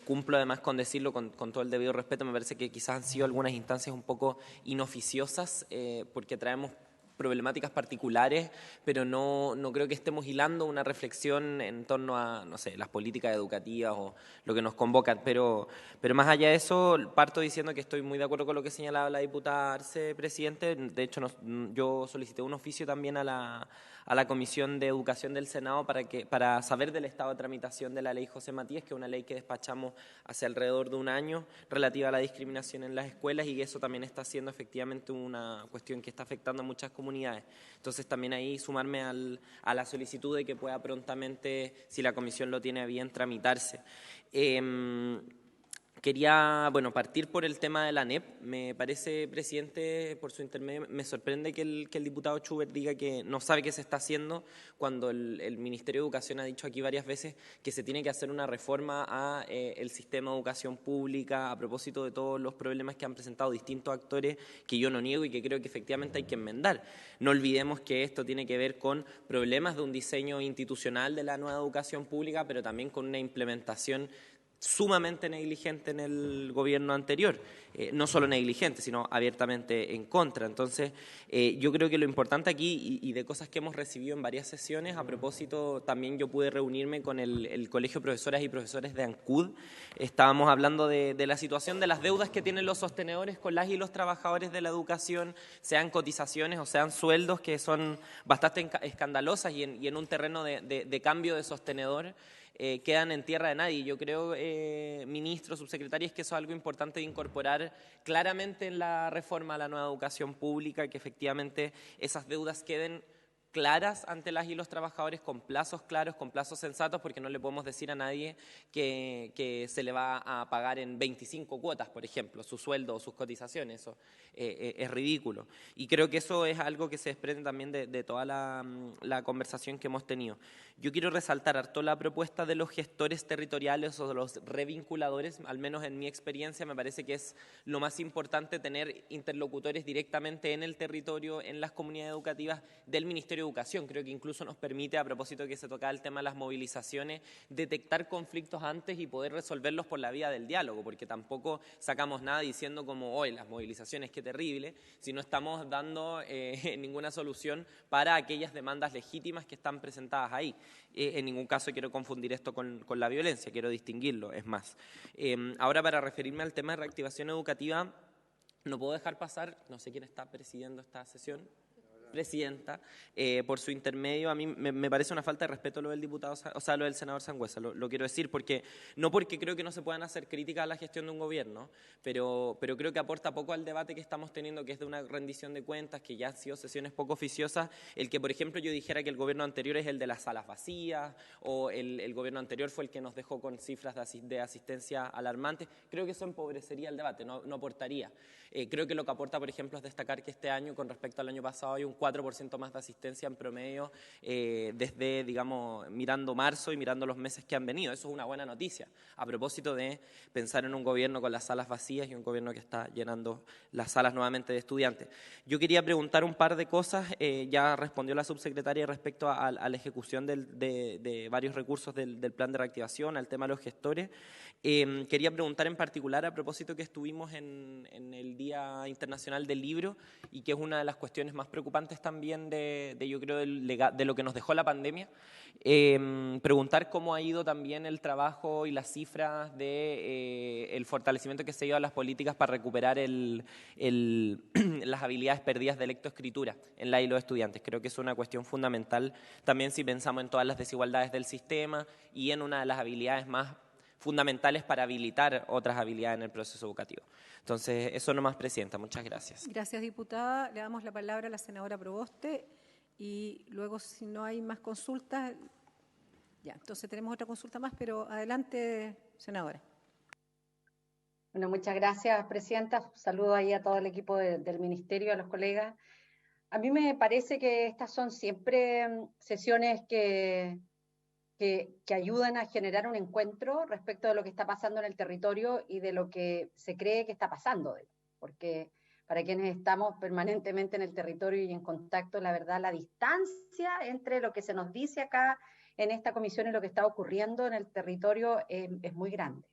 Cumplo además con decirlo con todo el debido respeto. Me parece que quizás han sido algunas instancias un poco inoficiosas porque traemos problemáticas particulares, pero no creo que estemos hilando una reflexión en torno a, no sé, las políticas educativas o lo que nos convocan, pero más allá de eso, parto diciendo que estoy muy de acuerdo con lo que señalaba la diputada Arce, presidente. De hecho, yo solicité un oficio también a la Comisión de Educación del Senado para saber del estado de tramitación de la ley José Matías, que es una ley que despachamos hace alrededor de un año relativa a la discriminación en las escuelas, y eso también está siendo efectivamente una cuestión que está afectando a muchas comunidades. Entonces también ahí sumarme a la solicitud de que pueda prontamente, si la comisión lo tiene a bien, tramitarse. Quería, partir por el tema de la ANEP. Me parece, presidente, por su intermedio, me sorprende que el diputado Schubert diga que no sabe qué se está haciendo cuando el Ministerio de Educación ha dicho aquí varias veces que se tiene que hacer una reforma a el sistema de educación pública a propósito de todos los problemas que han presentado distintos actores, que yo no niego y que creo que efectivamente hay que enmendar. No olvidemos que esto tiene que ver con problemas de un diseño institucional de la nueva educación pública, pero también con una implementación sumamente negligente en el gobierno anterior, no solo negligente, sino abiertamente en contra. Entonces, yo creo que lo importante aquí, y de cosas que hemos recibido en varias sesiones, a propósito, también yo pude reunirme con el Colegio de Profesoras y Profesores de ANCUD. Estábamos hablando de la situación de las deudas que tienen los sostenedores con las y los trabajadores de la educación, sean cotizaciones o sean sueldos, que son bastante escandalosas, y en un terreno de cambio de sostenedor quedan en tierra de nadie. Yo creo, ministro, subsecretarios, que eso es algo importante de incorporar claramente en la reforma a la nueva educación pública, que efectivamente esas deudas queden claras ante las y los trabajadores, con plazos claros, con plazos sensatos, porque no le podemos decir a nadie que se le va a pagar en 25 cuotas, por ejemplo, su sueldo o sus cotizaciones. Eso es ridículo. Y creo que eso es algo que se desprende también de toda la conversación que hemos tenido. Yo quiero resaltar harto la propuesta de los gestores territoriales o de los revinculadores, al menos en mi experiencia me parece que es lo más importante, tener interlocutores directamente en el territorio, en las comunidades educativas del Ministerio de Educación. Creo que incluso nos permite, a propósito de que se tocaba el tema de las movilizaciones, detectar conflictos antes y poder resolverlos por la vía del diálogo, porque tampoco sacamos nada diciendo como, hoy las movilizaciones, qué terrible, si no estamos dando ninguna solución para aquellas demandas legítimas que están presentadas ahí. En ningún caso quiero confundir esto con la violencia, quiero distinguirlo, es más. Ahora, para referirme al tema de reactivación educativa, no puedo dejar pasar, no sé quién está presidiendo esta sesión, presidenta, por su intermedio, a mí me parece una falta de respeto lo del diputado, o sea, lo del senador Sangüesa, lo quiero decir, no porque creo que no se puedan hacer críticas a la gestión de un gobierno, pero creo que aporta poco al debate que estamos teniendo, que es de una rendición de cuentas, que ya han sido sesiones poco oficiosas, el que, por ejemplo, yo dijera que el gobierno anterior es el de las salas vacías, o el gobierno anterior fue el que nos dejó con cifras de asistencia alarmantes, creo que eso empobrecería el debate, no aportaría. Creo que lo que aporta, por ejemplo, es destacar que este año, con respecto al año pasado, hay un 4% más de asistencia en promedio desde, digamos, mirando marzo y mirando los meses que han venido. Eso es una buena noticia, a propósito de pensar en un gobierno con las salas vacías y un gobierno que está llenando las salas nuevamente de estudiantes. Yo quería preguntar un par de cosas, ya respondió la subsecretaria respecto a la ejecución de varios recursos del plan de reactivación, al tema de los gestores. Quería preguntar en particular, a propósito que estuvimos en el Día Internacional del Libro, y que es una de las cuestiones más preocupantes también yo creo, de lo que nos dejó la pandemia, preguntar cómo ha ido también el trabajo y las cifras el fortalecimiento que se ha ido a las políticas para recuperar las habilidades perdidas de lectoescritura en la y los estudiantes. Creo que es una cuestión fundamental también si pensamos en todas las desigualdades del sistema y en una de las habilidades más fundamentales para habilitar otras habilidades en el proceso educativo. Entonces, eso nomás, Presidenta. Muchas gracias. Gracias, diputada. Le damos la palabra a la senadora Proboste y luego, si no hay más consultas, ya, entonces tenemos otra consulta más, pero adelante, senadora. Bueno, muchas gracias, Presidenta. Saludo ahí a todo el equipo del Ministerio, a los colegas. A mí me parece que estas son siempre sesiones que ayudan a generar un encuentro respecto de lo que está pasando en el territorio y de lo que se cree que está pasando. Porque para quienes estamos permanentemente en el territorio y en contacto, la verdad, la distancia entre lo que se nos dice acá en esta comisión y lo que está ocurriendo en el territorio es muy grande.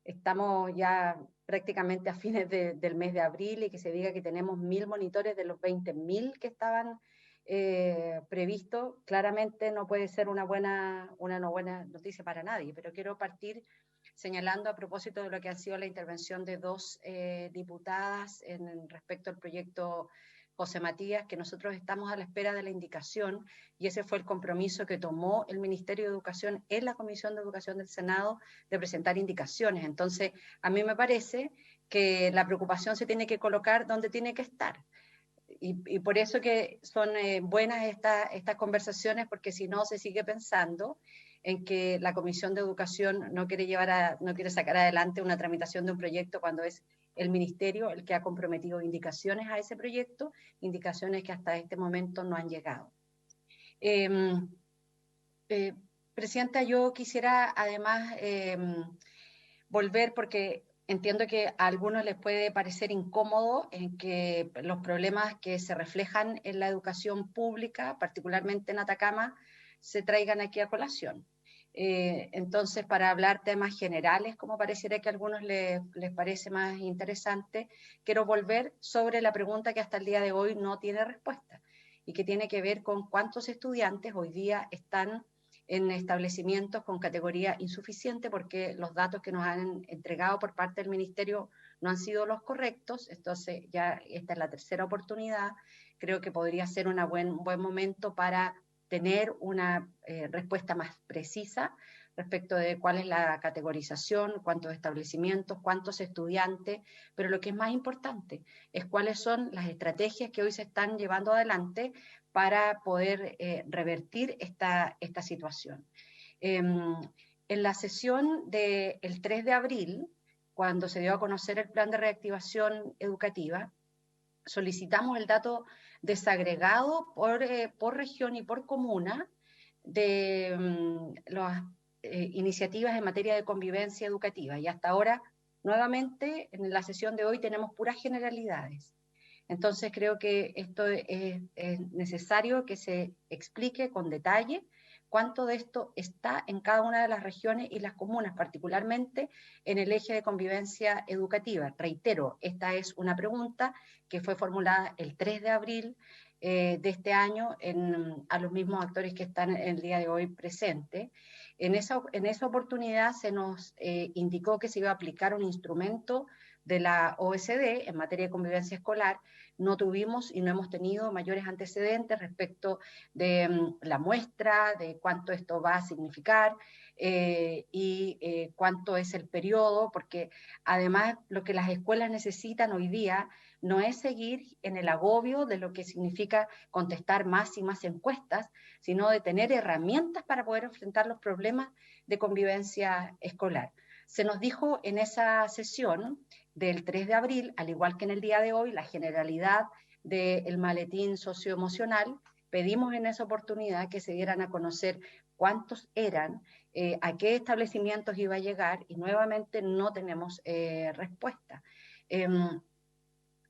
Estamos ya prácticamente a fines del mes de abril y que se diga que tenemos 1.000 monitores de los 20.000 que estaban previsto, claramente no puede ser una no buena noticia para nadie, pero quiero partir señalando a propósito de lo que ha sido la intervención de dos diputadas respecto al proyecto José Matías, que nosotros estamos a la espera de la indicación, y ese fue el compromiso que tomó el Ministerio de Educación en la Comisión de Educación del Senado de presentar indicaciones. Entonces, a mí me parece que la preocupación se tiene que colocar donde tiene que estar. Y por eso que son buenas estas conversaciones, porque si no se sigue pensando en que la Comisión de Educación no quiere sacar adelante una tramitación de un proyecto cuando es el Ministerio el que ha comprometido indicaciones a ese proyecto, indicaciones que hasta este momento no han llegado. Presidenta, yo quisiera además volver, porque entiendo que a algunos les puede parecer incómodo en que los problemas que se reflejan en la educación pública, particularmente en Atacama, se traigan aquí a colación. Entonces, para hablar temas generales, como pareciera que a algunos les parece más interesante, quiero volver sobre la pregunta que hasta el día de hoy no tiene respuesta y que tiene que ver con cuántos estudiantes hoy día están en establecimientos con categoría insuficiente, porque los datos que nos han entregado por parte del Ministerio no han sido los correctos. Entonces ya esta es la tercera oportunidad. Creo que podría ser un buen momento para tener una respuesta más precisa respecto de cuál es la categorización, cuántos establecimientos, cuántos estudiantes, pero lo que es más importante es cuáles son las estrategias que hoy se están llevando adelante para poder revertir esta situación. En la sesión del 3 de abril, cuando se dio a conocer el plan de reactivación educativa, solicitamos el dato desagregado por región y por comuna de las iniciativas en materia de convivencia educativa. Y hasta ahora, nuevamente, en la sesión de hoy tenemos puras generalidades. Entonces creo que esto es necesario que se explique con detalle cuánto de esto está en cada una de las regiones y las comunas, particularmente en el eje de convivencia educativa. Reitero, esta es una pregunta que fue formulada el 3 de abril de este año a los mismos actores que están el día de hoy presentes. En esa oportunidad se nos indicó que se iba a aplicar un instrumento de la OECD en materia de convivencia escolar. No tuvimos y no hemos tenido mayores antecedentes respecto de la muestra, de cuánto esto va a significar y cuánto es el periodo, porque además lo que las escuelas necesitan hoy día no es seguir en el agobio de lo que significa contestar más y más encuestas, sino de tener herramientas para poder enfrentar los problemas de convivencia escolar. Se nos dijo en esa sesión del 3 de abril, al igual que en el día de hoy, la generalidad del maletín socioemocional. Pedimos en esa oportunidad que se dieran a conocer cuántos eran, a qué establecimientos iba a llegar, y nuevamente no tenemos respuesta.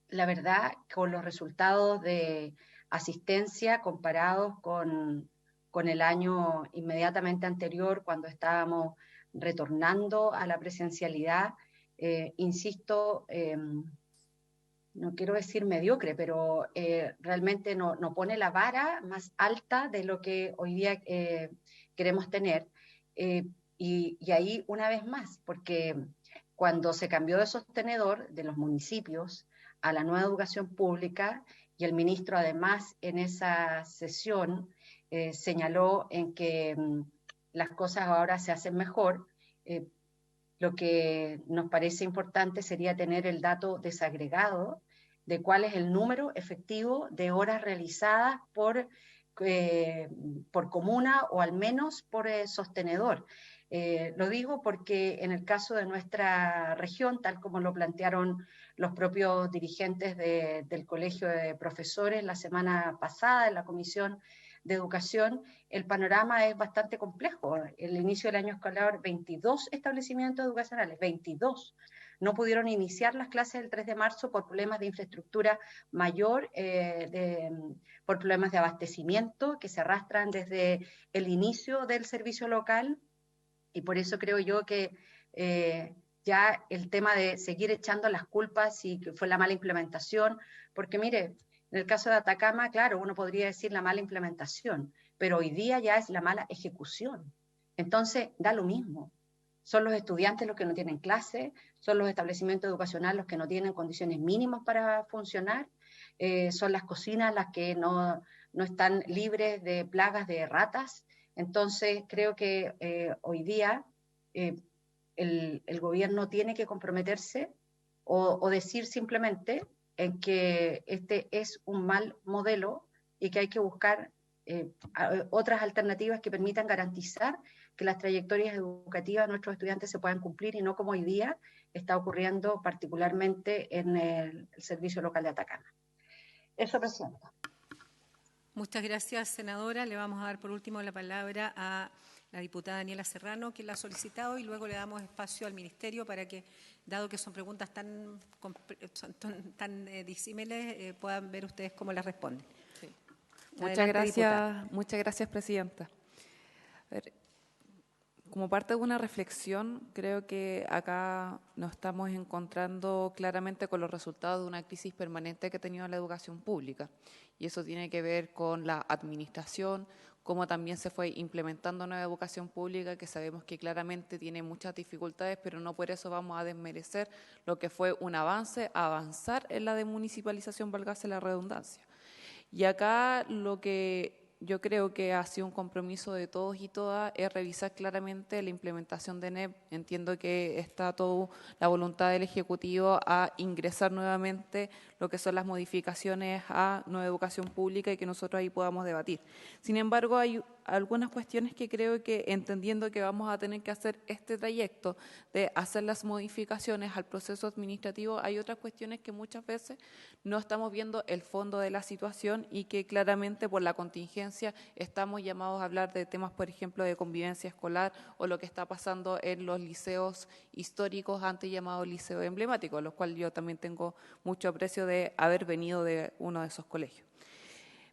La verdad, con los resultados de asistencia comparados con el año inmediatamente anterior, cuando estábamos retornando a la presencialidad, insisto, no quiero decir mediocre, pero realmente no pone la vara más alta de lo que hoy día queremos tener. Y ahí una vez más, porque cuando se cambió de sostenedor de los municipios a la nueva educación pública, y el ministro además en esa sesión señaló en que las cosas ahora se hacen mejor, lo que nos parece importante sería tener el dato desagregado de cuál es el número efectivo de horas realizadas por comuna o al menos por sostenedor. Lo digo porque en el caso de nuestra región, tal como lo plantearon los propios dirigentes del Colegio de Profesores la semana pasada en la Comisión de Educación, el panorama es bastante complejo. El inicio del año escolar, 22 establecimientos educacionales, 22, no pudieron iniciar las clases el 3 de marzo por problemas de infraestructura mayor, por problemas de abastecimiento que se arrastran desde el inicio del servicio local, y por eso creo yo que ya el tema de seguir echando las culpas y que fue la mala implementación, porque mire, en el caso de Atacama, claro, uno podría decir la mala implementación, pero hoy día ya es la mala ejecución. Entonces, da lo mismo. Son los estudiantes los que no tienen clase, son los establecimientos educacionales los que no tienen condiciones mínimas para funcionar, son las cocinas las que no están libres de plagas de ratas. Entonces, creo que hoy día el gobierno tiene que comprometerse o decir simplemente en que este es un mal modelo y que hay que buscar otras alternativas que permitan garantizar que las trayectorias educativas de nuestros estudiantes se puedan cumplir y no como hoy día está ocurriendo particularmente en el servicio local de Atacama. Eso, Presidenta. Muchas gracias, senadora. Le vamos a dar por último la palabra a la diputada Daniela Serrano, que la ha solicitado, y luego le damos espacio al Ministerio para que, dado que son preguntas tan disímiles, puedan ver ustedes cómo las responden. Sí. Muchas gracias, Presidenta. A ver, como parte de una reflexión, creo que acá nos estamos encontrando claramente con los resultados de una crisis permanente que ha tenido la educación pública. Y eso tiene que ver con la administración, cómo también se fue implementando nueva educación pública, que sabemos que claramente tiene muchas dificultades, pero no por eso vamos a desmerecer lo que fue un avance, avanzar en la demunicipalización, válgase la redundancia. Y acá lo que yo creo que ha sido un compromiso de todos y todas, es revisar claramente la implementación de NEP. Entiendo que está toda la voluntad del Ejecutivo a ingresar nuevamente lo que son las modificaciones a Nueva Educación Pública y que nosotros ahí podamos debatir. Sin embargo, hay algunas cuestiones que creo que, entendiendo que vamos a tener que hacer este trayecto de hacer las modificaciones al proceso administrativo, hay otras cuestiones que muchas veces no estamos viendo el fondo de la situación y que claramente por la contingencia estamos llamados a hablar de temas, por ejemplo, de convivencia escolar o lo que está pasando en los liceos históricos, antes llamados liceos emblemáticos, los cuales yo también tengo mucho aprecio de haber venido de uno de esos colegios.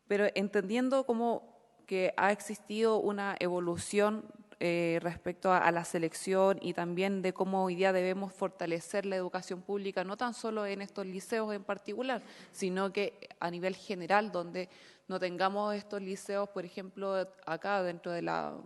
Pero entendiendo cómo que ha existido una evolución respecto a la selección y también de cómo hoy día debemos fortalecer la educación pública, no tan solo en estos liceos en particular, sino que a nivel general, donde no tengamos estos liceos, por ejemplo, acá dentro de la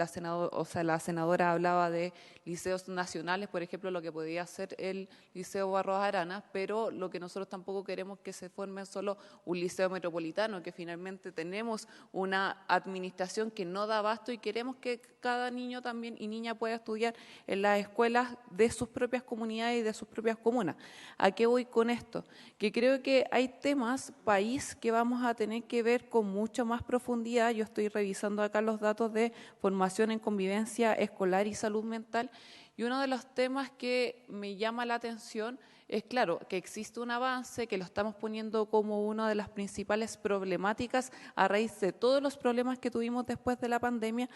senadora hablaba de liceos nacionales, por ejemplo, lo que podía ser el Liceo Barros Arana, pero lo que nosotros tampoco queremos que se forme solo un liceo metropolitano, que finalmente tenemos una administración que no da abasto y queremos que cada niño también y niña pueda estudiar en las escuelas de sus propias comunidades y de sus propias comunas. ¿A qué voy con esto? Que creo que hay temas, país, que vamos a tener que ver con mucho más profundidad. Yo estoy revisando acá los datos de formación en convivencia escolar y salud mental, y uno de los temas que me llama la atención es, claro, que existe un avance, que lo estamos poniendo como una de las principales problemáticas a raíz de todos los problemas que tuvimos después de la pandemia,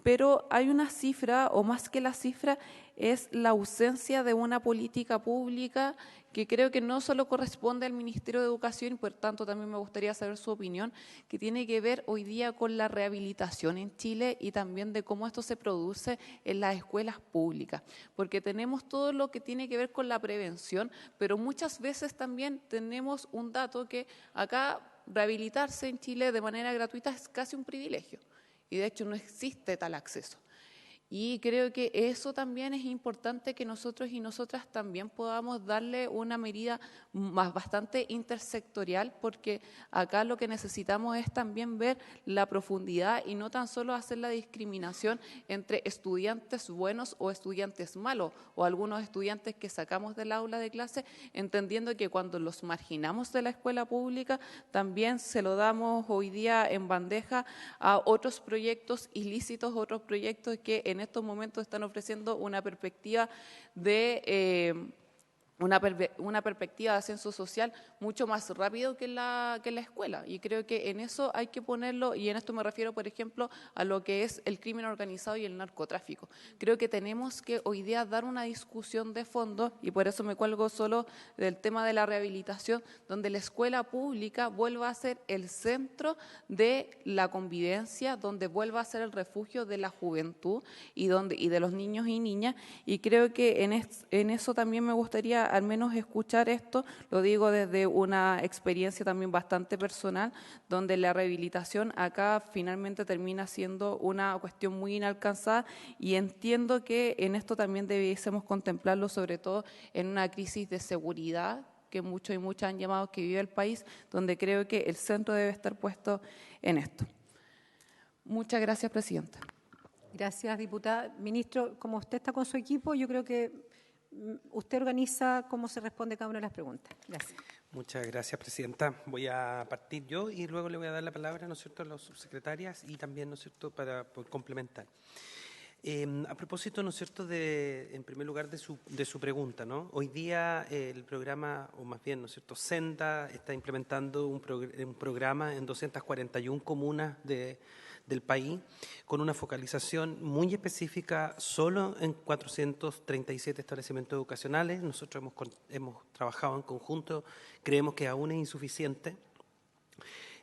pero hay una cifra, o más que la cifra, es la ausencia de una política pública que creo que no solo corresponde al Ministerio de Educación, y por tanto también me gustaría saber su opinión, que tiene que ver hoy día con la rehabilitación en Chile y también de cómo esto se produce en las escuelas públicas, porque tenemos todo lo que tiene que ver con la prevención, pero muchas veces también tenemos un dato que acá rehabilitarse en Chile de manera gratuita es casi un privilegio, y de hecho no existe tal acceso. Y creo que eso también es importante que nosotros y nosotras también podamos darle una medida más bastante intersectorial, porque acá lo que necesitamos es también ver la profundidad y no tan solo hacer la discriminación entre estudiantes buenos o estudiantes malos, o algunos estudiantes que sacamos del aula de clase, entendiendo que cuando los marginamos de la escuela pública, también se lo damos hoy día en bandeja a otros proyectos ilícitos, otros proyectos que en estos momentos están ofreciendo una perspectiva de una perspectiva de ascenso social mucho más rápido que la escuela, y creo que en eso hay que ponerlo, y en esto me refiero, por ejemplo, a lo que es el crimen organizado y el narcotráfico. Creo que tenemos que hoy día dar una discusión de fondo, y por eso me cuelgo solo del tema de la rehabilitación, donde la escuela pública vuelva a ser el centro de la convivencia, donde vuelva a ser el refugio de la juventud y de los niños y niñas, y creo que en eso también me gustaría al menos escuchar esto, lo digo desde una experiencia también bastante personal, donde la rehabilitación acá finalmente termina siendo una cuestión muy inalcanzada, y entiendo que en esto también debiésemos contemplarlo, sobre todo en una crisis de seguridad que muchos y muchas han llamado que vive el país, donde creo que el centro debe estar puesto en esto. Muchas gracias, Presidenta. Gracias, diputada. Ministro, como usted está con su equipo, yo creo que usted organiza cómo se responde cada una de las preguntas. Gracias. Muchas gracias, Presidenta. Voy a partir yo y luego le voy a dar la palabra, ¿no es cierto?, a las subsecretarias y también, ¿no es cierto?, para complementar. A propósito, ¿no es cierto?, en primer lugar de su pregunta, ¿no? Hoy día el programa, o más bien, ¿no es cierto?, Senda está implementando un programa en 241 comunas del país, con una focalización muy específica solo en 437 establecimientos educacionales. Nosotros hemos trabajado en conjunto, creemos que aún es insuficiente.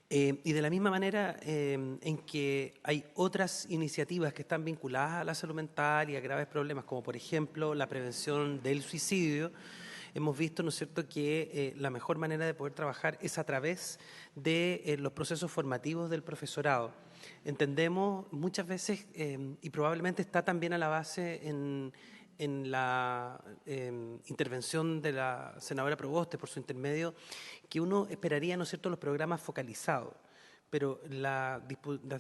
Y de la misma manera en que hay otras iniciativas que están vinculadas a la salud mental y a graves problemas, como por ejemplo la prevención del suicidio, hemos visto, ¿no es cierto?, que la mejor manera de poder trabajar es a través de los procesos formativos del profesorado. Entendemos muchas veces, y probablemente está también a la base en la intervención de la senadora Proboste por su intermedio, que uno esperaría, ¿no es cierto?, los programas focalizados. pero la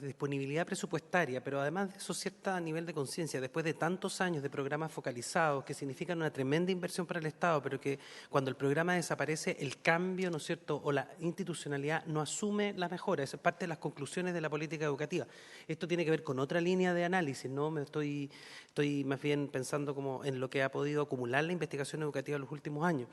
disponibilidad presupuestaria, pero además de eso cierto nivel de conciencia, después de tantos años de programas focalizados, que significan una tremenda inversión para el Estado, pero que cuando el programa desaparece, el cambio, ¿no es cierto?, o la institucionalidad no asume la mejora. Esa es parte de las conclusiones de la política educativa. Esto tiene que ver con otra línea de análisis, ¿no? Estoy más bien pensando como en lo que ha podido acumular la investigación educativa en los últimos años,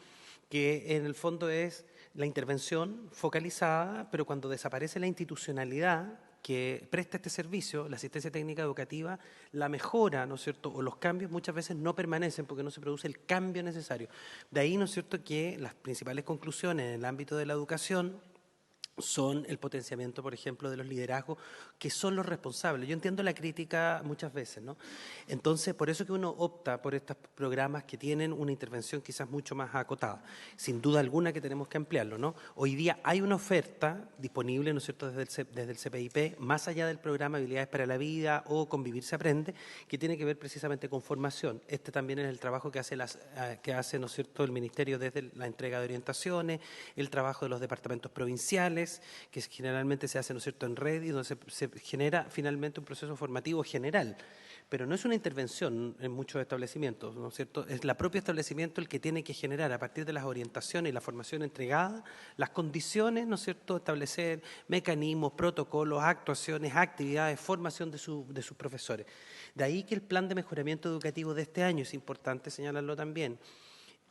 que en el fondo es la intervención focalizada, pero cuando desaparece la institucionalidad que presta este servicio, la asistencia técnica educativa, la mejora, ¿no es cierto?, o los cambios muchas veces no permanecen porque no se produce el cambio necesario. De ahí, ¿no es cierto?, que las principales conclusiones en el ámbito de la educación son el potenciamiento, por ejemplo, de los liderazgos, que son los responsables. Yo entiendo la crítica muchas veces, ¿no? Entonces, por eso que uno opta por estos programas que tienen una intervención quizás mucho más acotada. Sin duda alguna que tenemos que ampliarlo, ¿no? Hoy día hay una oferta disponible, ¿no es cierto?, desde el CPIP, más allá del programa Habilidades para la Vida o Convivir se Aprende, que tiene que ver precisamente con formación. Este también es el trabajo que hace, ¿no es cierto?, el Ministerio desde la entrega de orientaciones, el trabajo de los departamentos provinciales, que generalmente se hace, ¿no es cierto?, en red y donde se genera finalmente un proceso formativo general. Pero no es una intervención en muchos establecimientos, ¿no es cierto? Es el propio establecimiento el que tiene que generar, a partir de las orientaciones y la formación entregada, las condiciones, ¿no es cierto?, establecer mecanismos, protocolos, actuaciones, actividades, formación de sus profesores. De ahí que el plan de mejoramiento educativo de este año, es importante señalarlo también,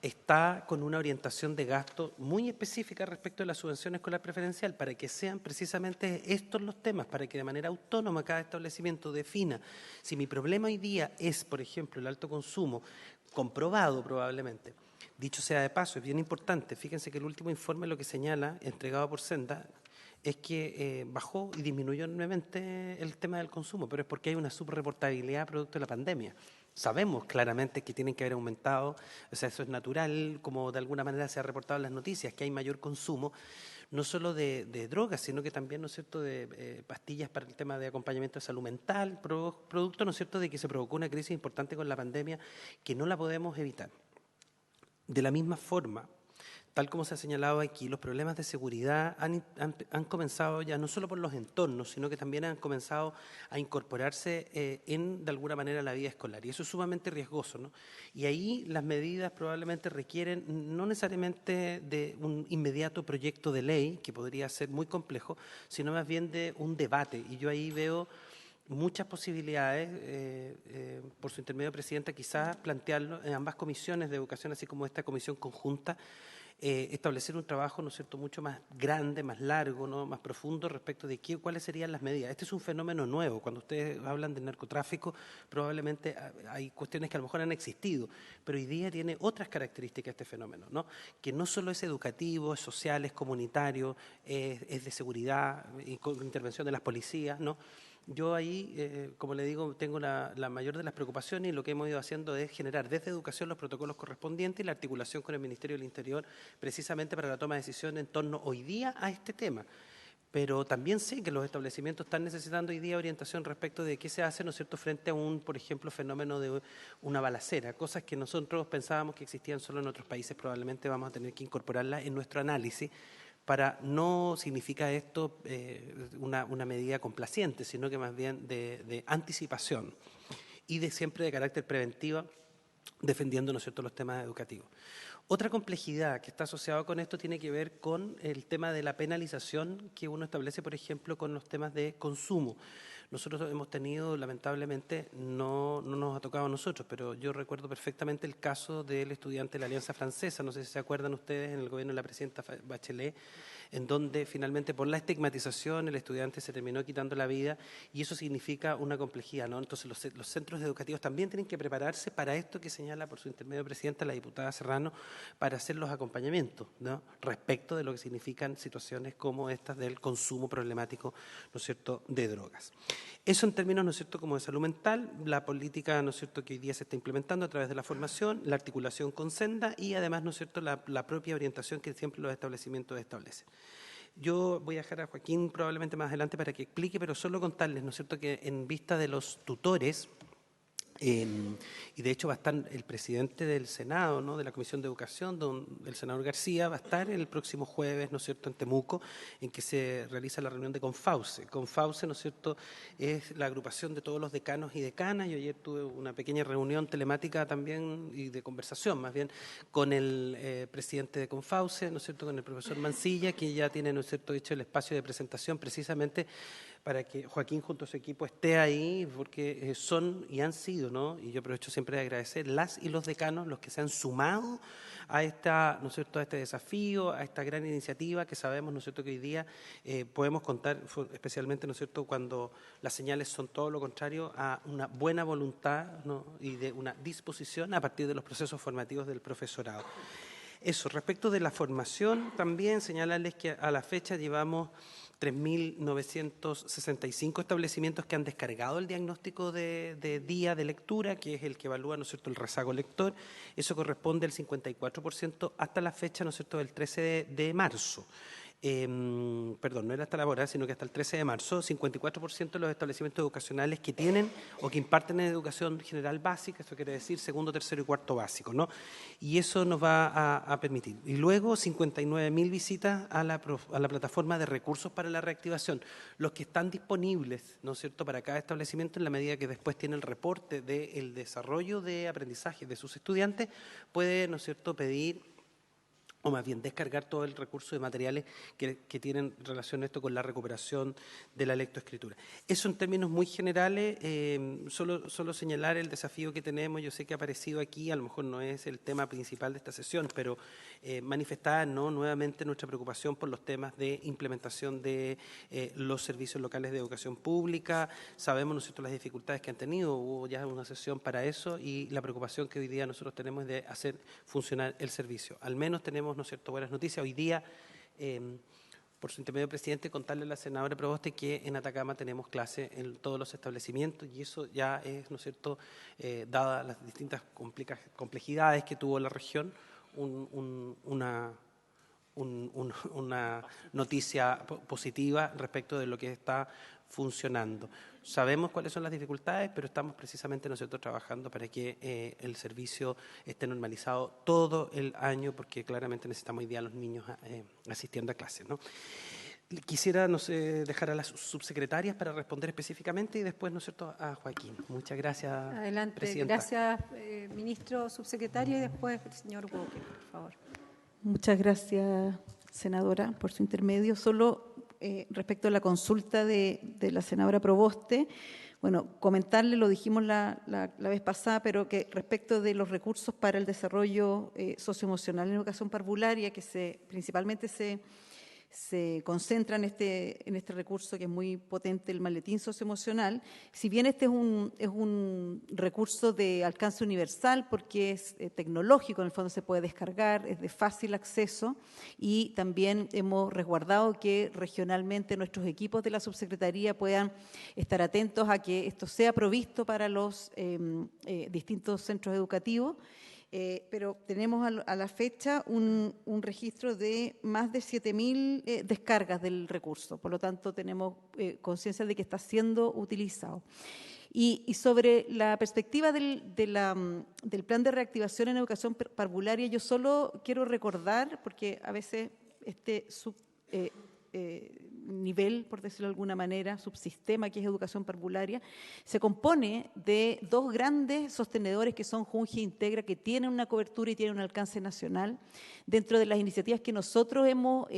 está con una orientación de gasto muy específica respecto de la subvención escolar preferencial, para que sean precisamente estos los temas, para que de manera autónoma cada establecimiento defina si mi problema hoy día es, por ejemplo, el alto consumo, comprobado probablemente. Dicho sea de paso, es bien importante, fíjense que el último informe lo que señala, entregado por Senda, es que bajó y disminuyó enormemente el tema del consumo, pero es porque hay una subreportabilidad producto de la pandemia. Sabemos claramente que tienen que haber aumentado, o sea, eso es natural, como de alguna manera se ha reportado en las noticias, que hay mayor consumo, no solo de drogas, sino que también, ¿no es cierto?, de pastillas para el tema de acompañamiento de salud mental, producto, ¿no es cierto?, de que se provocó una crisis importante con la pandemia que no la podemos evitar. De la misma forma, tal como se ha señalado aquí, los problemas de seguridad han comenzado ya no solo por los entornos, sino que también han comenzado a incorporarse de alguna manera a la vida escolar. Y eso es sumamente riesgoso, ¿no? Y ahí las medidas probablemente requieren no necesariamente de un inmediato proyecto de ley, que podría ser muy complejo, sino más bien de un debate. Y yo ahí veo muchas posibilidades, por su intermedio, Presidenta, quizás plantearlo en ambas comisiones de educación, así como esta comisión conjunta, establecer un trabajo, ¿no es cierto?, mucho más grande, más largo, ¿no?, más profundo respecto de cuáles serían las medidas. Este es un fenómeno nuevo. Cuando ustedes hablan de narcotráfico, probablemente hay cuestiones que a lo mejor han existido, pero hoy día tiene otras características este fenómeno, ¿no?, que no solo es educativo, es social, es comunitario, es de seguridad, y con intervención de las policías, ¿no? Yo ahí, como le digo, tengo la mayor de las preocupaciones, y lo que hemos ido haciendo es generar desde educación los protocolos correspondientes y la articulación con el Ministerio del Interior, precisamente para la toma de decisiones en torno hoy día a este tema. Pero también sé que los establecimientos están necesitando hoy día orientación respecto de qué se hace, ¿no es cierto?, frente a por ejemplo, fenómeno de una balacera, cosas que nosotros pensábamos que existían solo en otros países. Probablemente vamos a tener que incorporarlas en nuestro análisis, para no significa esto una medida complaciente, sino que más bien de anticipación y siempre de carácter preventivo, defendiendo, ¿no es cierto?, los temas educativos. Otra complejidad que está asociada con esto tiene que ver con el tema de la penalización que uno establece, por ejemplo, con los temas de consumo. Nosotros hemos tenido, lamentablemente, no nos ha tocado a nosotros, pero yo recuerdo perfectamente el caso del estudiante de la Alianza Francesa, no sé si se acuerdan ustedes, en el gobierno de la presidenta Bachelet, en donde finalmente por la estigmatización el estudiante se terminó quitando la vida, y eso significa una complejidad, ¿no? Entonces los centros educativos también tienen que prepararse para esto que señala por su intermedio presidenta la diputada Serrano, para hacer los acompañamientos, ¿no?, respecto de lo que significan situaciones como estas del consumo problemático, ¿no es cierto?, de drogas. Eso en términos, ¿no es cierto?, como de salud mental, la política, ¿no es cierto?, que hoy día se está implementando a través de la formación, la articulación con Senda y además, ¿no es cierto?, la propia orientación que siempre los establecimientos establecen. Yo voy a dejar a Joaquín probablemente más adelante para que explique, pero solo contarles, ¿no es cierto?, que en vista de los tutores, Y de hecho va a estar el presidente del Senado, ¿no?, de la Comisión de Educación, el senador García, va a estar el próximo jueves, ¿no es cierto?, en Temuco, en que se realiza la reunión de Confauce. Confauce, ¿no es cierto?, es la agrupación de todos los decanos y decanas. Yo ayer tuve una pequeña reunión telemática también y de conversación, más bien, con el presidente de Confauce, ¿no es cierto?, con el profesor Mancilla, que ya tiene, ¿no es cierto?, hecho el espacio de presentación precisamente para que Joaquín junto a su equipo esté ahí, porque son y han sido, ¿no?, y yo aprovecho siempre de agradecer, las y los decanos los que se han sumado a esta, ¿no es cierto?, a este desafío, a esta gran iniciativa que sabemos, ¿no es cierto?, que hoy día podemos contar, especialmente, ¿no es cierto?, cuando las señales son todo lo contrario a una buena voluntad, ¿no?, y de una disposición a partir de los procesos formativos del profesorado. Eso, respecto de la formación, también señalarles que a la fecha llevamos 3.965 establecimientos que han descargado el diagnóstico de día de lectura, que es el que evalúa, ¿no es cierto?, el rezago lector. Eso corresponde al 54% hasta la fecha, ¿no es cierto?, del 13 de marzo. Perdón, no era hasta la hora, sino que hasta el 13 de marzo, 54% de los establecimientos educacionales que tienen o que imparten en educación general básica, eso quiere decir segundo, tercero y cuarto básico, ¿no? Y eso nos va a permitir. Y luego 59.000 visitas a la plataforma de recursos para la reactivación, los que están disponibles, ¿no es cierto?, para cada establecimiento en la medida que después tiene el reporte del desarrollo de aprendizaje de sus estudiantes, puede, ¿no es cierto?, pedir o más bien descargar todo el recurso de materiales que tienen relación a esto con la recuperación de la lectoescritura. Eso en términos muy generales, solo señalar el desafío que tenemos. Yo sé que ha aparecido aquí, a lo mejor no es el tema principal de esta sesión, pero manifestar, ¿no?, nuevamente nuestra preocupación por los temas de implementación de los servicios locales de educación pública. Sabemos, ¿no es cierto?, las dificultades que han tenido, hubo ya una sesión para eso, y la preocupación que hoy día nosotros tenemos es de hacer funcionar el servicio. Al menos tenemos, ¿no es cierto?, buenas noticias. Hoy día, por su intermedio, presidente, contarle a la senadora Proboste que en Atacama tenemos clase en todos los establecimientos, y eso ya es, ¿no es cierto?, dadas las distintas complejidades que tuvo la región, una noticia positiva respecto de lo que está funcionando. Sabemos cuáles son las dificultades, pero estamos precisamente nosotros trabajando para que el servicio esté normalizado todo el año, porque claramente necesitamos hoy día a los niños asistiendo a clases, ¿no? Quisiera, no sé, dejar a las subsecretarias para responder específicamente y después, ¿no es cierto?, a Joaquín. Muchas gracias, adelante, presidenta. Gracias, ministro subsecretario, y después el señor Walker, por favor. Muchas gracias, senadora, por su intermedio. Solo respecto a la consulta de la senadora Proboste, bueno, comentarle, lo dijimos la vez pasada, pero que respecto de los recursos para el desarrollo socioemocional en educación parvularia, que principalmente se concentra en este recurso que es muy potente, el maletín socioemocional. Si bien este es un recurso de alcance universal porque es tecnológico, en el fondo se puede descargar, es de fácil acceso, y también hemos resguardado que regionalmente nuestros equipos de la subsecretaría puedan estar atentos a que esto sea provisto para los distintos centros educativos. Pero tenemos a la fecha un registro de más de 7.000 descargas del recurso, por lo tanto tenemos conciencia de que está siendo utilizado. Y sobre la perspectiva del plan de reactivación en educación parvularia, yo solo quiero recordar, porque a veces este nivel, por decirlo de alguna manera, subsistema que es educación parvularia, se compone de dos grandes sostenedores que son Junji e Integra, que tienen una cobertura y tienen un alcance nacional. Dentro de las iniciativas que nosotros hemos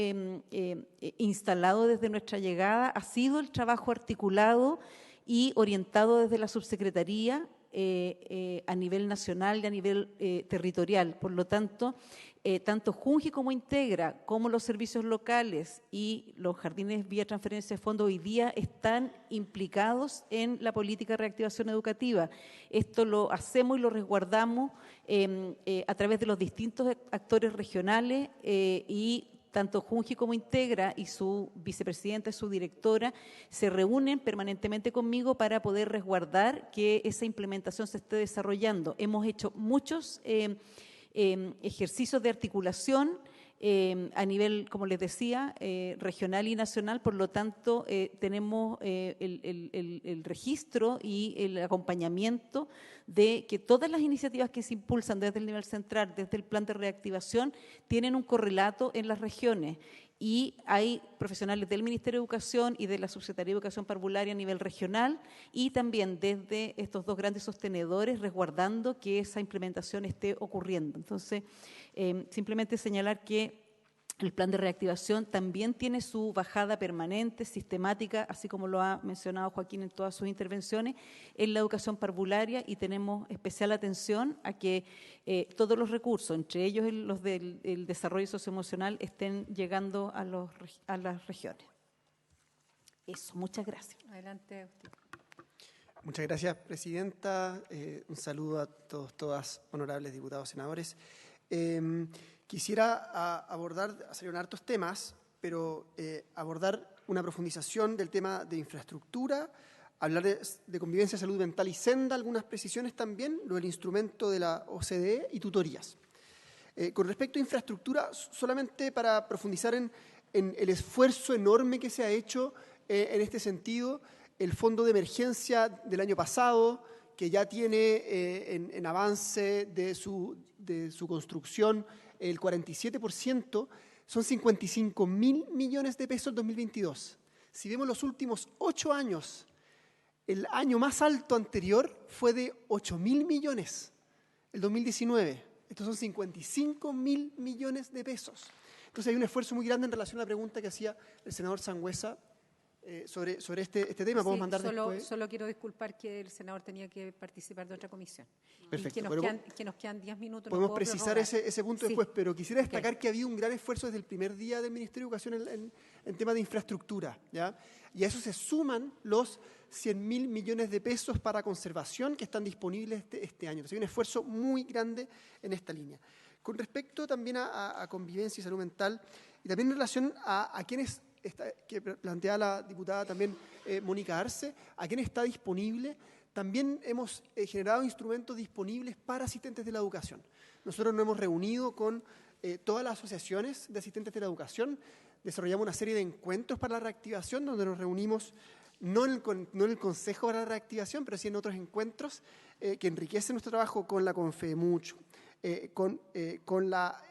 instalado desde nuestra llegada ha sido el trabajo articulado y orientado desde la subsecretaría a nivel nacional y a nivel territorial. Por lo tanto, tanto Junji como Integra, como los servicios locales y los jardines vía transferencia de fondos hoy día están implicados en la política de reactivación educativa. Esto lo hacemos y lo resguardamos a través de los distintos actores regionales y tanto Junji como Integra y su vicepresidenta y su directora se reúnen permanentemente conmigo para poder resguardar que esa implementación se esté desarrollando. Hemos hecho muchos ejercicios de articulación a nivel, como les decía, regional y nacional. Por lo tanto, tenemos el registro y el acompañamiento de que todas las iniciativas que se impulsan desde el nivel central, desde el plan de reactivación, tienen un correlato en las regiones. Y hay profesionales del Ministerio de Educación y de la Subsecretaría de Educación Parvularia a nivel regional y también desde estos dos grandes sostenedores resguardando que esa implementación esté ocurriendo. Entonces, simplemente señalar que el plan de reactivación también tiene su bajada permanente, sistemática, así como lo ha mencionado Joaquín en todas sus intervenciones, en la educación parvularia, y tenemos especial atención a que todos los recursos, entre ellos los del desarrollo socioemocional, estén llegando a las regiones. Eso, muchas gracias. Adelante, usted. Muchas gracias, presidenta. Un saludo a todos, todas, honorables diputados, senadores. Quisiera abordar, salieron hartos temas, pero abordar una profundización del tema de infraestructura, hablar de convivencia, salud mental y senda, algunas precisiones también, lo del instrumento de la OCDE y tutorías. Con respecto a infraestructura, solamente para profundizar en el esfuerzo enorme que se ha hecho en este sentido, el fondo de emergencia del año pasado, que ya tiene en avance de su construcción el 47%, son 55.000 millones de pesos en 2022. Si vemos los últimos 8 años, el año más alto anterior fue de 8.000 millones, el 2019. Estos son 55.000 millones de pesos. Entonces hay un esfuerzo muy grande en relación a la pregunta que hacía el senador Sangüesa sobre este tema. Sí, podemos mandar después. Solo quiero disculpar que el senador tenía que participar de otra comisión. Perfecto. Y que nos quedan 10 minutos. Podemos no precisar ese punto después, pero quisiera destacar que ha habido un gran esfuerzo desde el primer día del Ministerio de Educación en temas de infraestructura, ¿ya? Y a eso se suman los 100.000 millones de pesos para conservación que están disponibles este año. Entonces hay un esfuerzo muy grande en esta línea. Con respecto también a convivencia y salud mental, y también en relación a quienes que plantea la diputada también Mónica Arce, a quién está disponible. También hemos generado instrumentos disponibles para asistentes de la educación. Nosotros nos hemos reunido con todas las asociaciones de asistentes de la educación, desarrollamos una serie de encuentros para la reactivación, donde nos reunimos no en el Consejo para la Reactivación, pero sí en otros encuentros que enriquecen nuestro trabajo con la CONFEMUCH, con la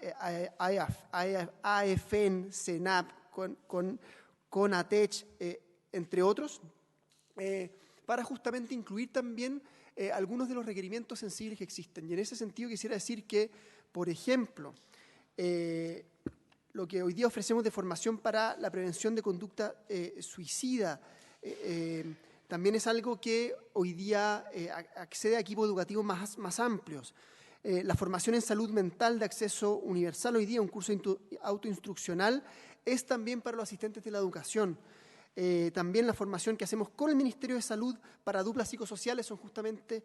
AFEN, CENAP, con ATECH, entre otros, para justamente incluir también algunos de los requerimientos sensibles que existen. Y en ese sentido quisiera decir que, por ejemplo, lo que hoy día ofrecemos de formación para la prevención de conducta suicida, también es algo que hoy día accede a equipos educativos más amplios. La formación en salud mental de acceso universal hoy día, un curso autoinstruccional, es también para los asistentes de la educación. También la formación que hacemos con el Ministerio de Salud para duplas psicosociales son justamente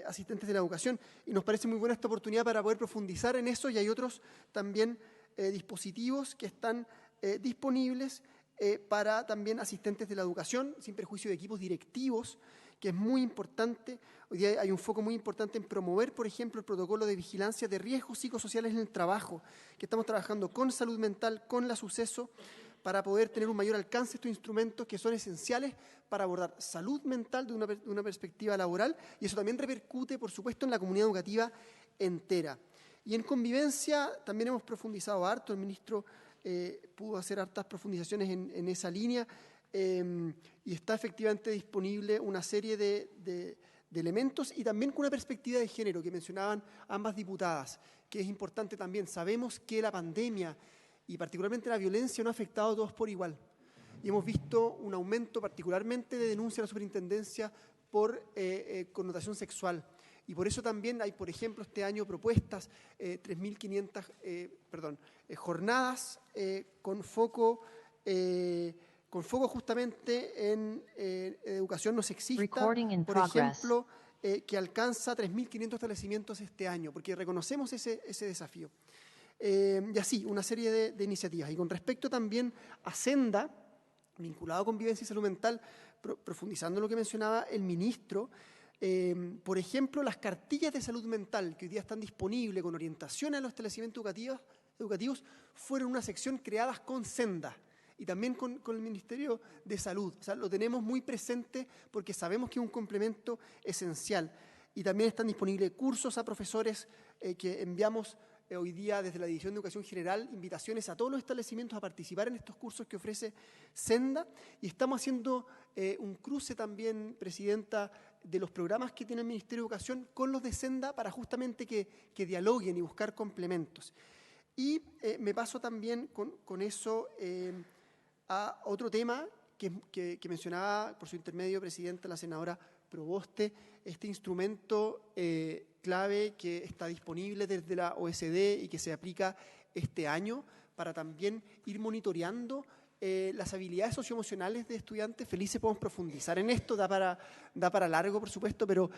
asistentes de la educación. Y nos parece muy buena esta oportunidad para poder profundizar en eso, y hay otros también dispositivos que están disponibles para también asistentes de la educación, sin perjuicio de equipos directivos, que es muy importante. Hoy día hay un foco muy importante en promover, por ejemplo, el protocolo de vigilancia de riesgos psicosociales en el trabajo, que estamos trabajando con salud mental, con la SUCESO, para poder tener un mayor alcance de estos instrumentos que son esenciales para abordar salud mental de una perspectiva laboral, y eso también repercute, por supuesto, en la comunidad educativa entera. Y en convivencia también hemos profundizado harto, el ministro pudo hacer hartas profundizaciones en esa línea, y está efectivamente disponible una serie de elementos, y también con una perspectiva de género que mencionaban ambas diputadas, que es importante también. Sabemos que la pandemia y particularmente la violencia no ha afectado a todos por igual, y hemos visto un aumento particularmente de denuncia a la superintendencia por connotación sexual. Y por eso también hay, por ejemplo, este año propuestas, 3.500 jornadas con foco justamente en educación no sexista, por ejemplo, que alcanza 3.500 establecimientos este año, porque reconocemos ese desafío. Y así, una serie de iniciativas. Y con respecto también a Senda, vinculado a convivencia y salud mental, profundizando en lo que mencionaba el ministro, por ejemplo, las cartillas de salud mental que hoy día están disponibles con orientación a los establecimientos educativos fueron una sección creadas con Senda y también con el Ministerio de Salud. O sea, lo tenemos muy presente porque sabemos que es un complemento esencial. Y también están disponibles cursos a profesores que enviamos hoy día desde la División de Educación General, invitaciones a todos los establecimientos a participar en estos cursos que ofrece Senda. Y estamos haciendo un cruce también, Presidenta, de los programas que tiene el Ministerio de Educación con los de Senda para justamente que dialoguen y buscar complementos. Y me paso también con eso a otro tema que mencionaba por su intermedio, Presidenta, la senadora Proboste, este instrumento clave que está disponible desde la OSD y que se aplica este año para también ir monitoreando las habilidades socioemocionales de estudiantes. Felices podemos profundizar en esto, da para largo, por supuesto, pero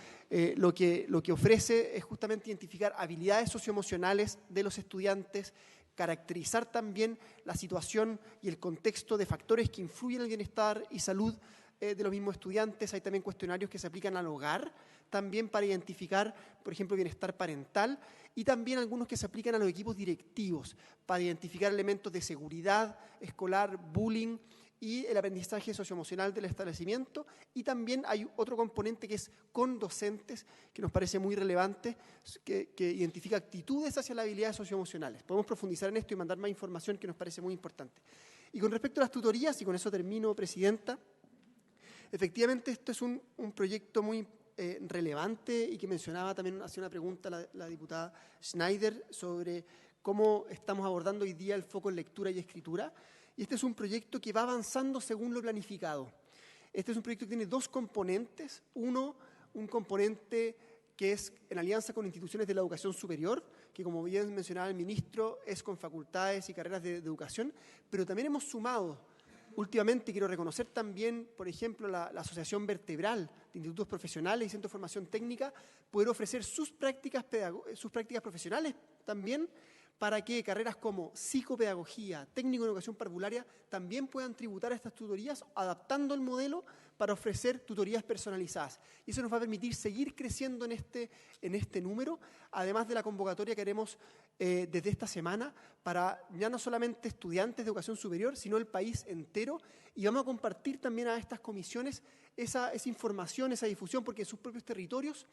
lo que ofrece es justamente identificar habilidades socioemocionales de los estudiantes, caracterizar también la situación y el contexto de factores que influyen en el bienestar y salud de los mismos estudiantes. Hay también cuestionarios que se aplican al hogar, también para identificar, por ejemplo, bienestar parental, y también algunos que se aplican a los equipos directivos, para identificar elementos de seguridad escolar, bullying y el aprendizaje socioemocional del establecimiento. Y también hay otro componente que es con docentes, que nos parece muy relevante, que identifica actitudes hacia las habilidades socioemocionales. Podemos profundizar en esto y mandar más información que nos parece muy importante. Y con respecto a las tutorías, y con eso termino, Presidenta, efectivamente esto es un proyecto muy relevante y que mencionaba también, hacía una pregunta la diputada Schneider sobre cómo estamos abordando hoy día el foco en lectura y escritura. Y este es un proyecto que va avanzando según lo planificado. Este es un proyecto que tiene dos componentes. Uno, un componente que es en alianza con instituciones de la educación superior, que como bien mencionaba el ministro, es con facultades y carreras de educación, pero también hemos sumado. Últimamente quiero reconocer también, por ejemplo, la Asociación Vertebral de Institutos Profesionales y Centros de Formación Técnica, poder ofrecer sus prácticas profesionales también para que carreras como psicopedagogía, técnico en educación parvularia, también puedan tributar a estas tutorías, adaptando el modelo para ofrecer tutorías personalizadas. Y eso nos va a permitir seguir creciendo en este número, además de la convocatoria que haremos desde esta semana para ya no solamente estudiantes de educación superior, sino el país entero. Y vamos a compartir también a estas comisiones esa información, esa difusión, porque en sus propios territorios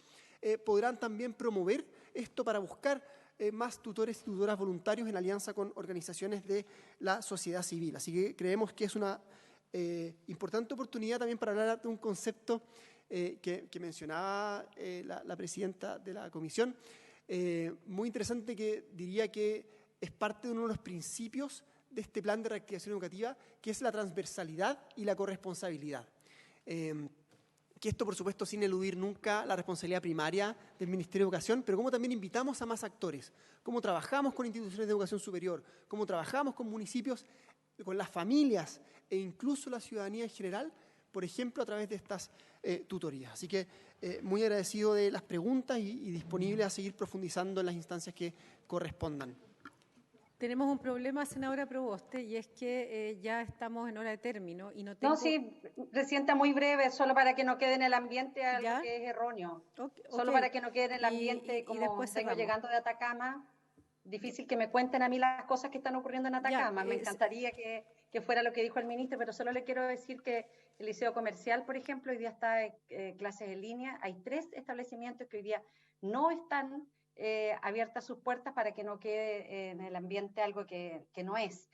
podrán también promover esto para buscar más tutores y tutoras voluntarios en alianza con organizaciones de la sociedad civil. Así que creemos que es una importante oportunidad también para hablar de un concepto que mencionaba la presidenta de la comisión, muy interesante, que diría que es parte de uno de los principios de este plan de reactivación educativa, que es la transversalidad y la corresponsabilidad. Que esto, por supuesto, sin eludir nunca la responsabilidad primaria del Ministerio de Educación, pero cómo también invitamos a más actores, cómo trabajamos con instituciones de educación superior, cómo trabajamos con municipios, con las familias e incluso la ciudadanía en general, por ejemplo, a través de estas tutorías. Así que muy agradecido de las preguntas y disponible a seguir profundizando en las instancias que correspondan. Tenemos un problema, senadora Proboste, y es que ya estamos en hora de término y no tengo... No, sí, Presidenta, muy breve, solo para que no quede en el ambiente algo ¿Ya? que es erróneo. Okay. Solo para que no quede en el ambiente, como después vengo cerramos. llegando de Atacama, difícil que me cuenten a mí las cosas que están ocurriendo en Atacama. Me encantaría que fuera lo que dijo el ministro, pero solo le quiero decir que el Liceo Comercial, por ejemplo, hoy día está clases en línea. Hay 3 establecimientos que hoy día no están abiertas sus puertas para que no quede en el ambiente algo que no es.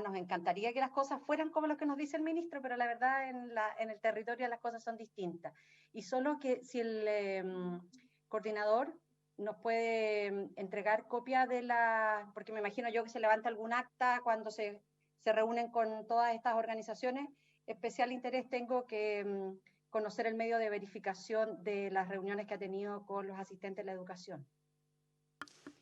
Nos encantaría que las cosas fueran como lo que nos dice el ministro, pero la verdad en el territorio las cosas son distintas. Y solo que si el coordinador nos puede entregar copia de porque me imagino yo que se levanta algún acta cuando se reúnen con todas estas organizaciones. Especial interés tengo que conocer el medio de verificación de las reuniones que ha tenido con los asistentes de la educación.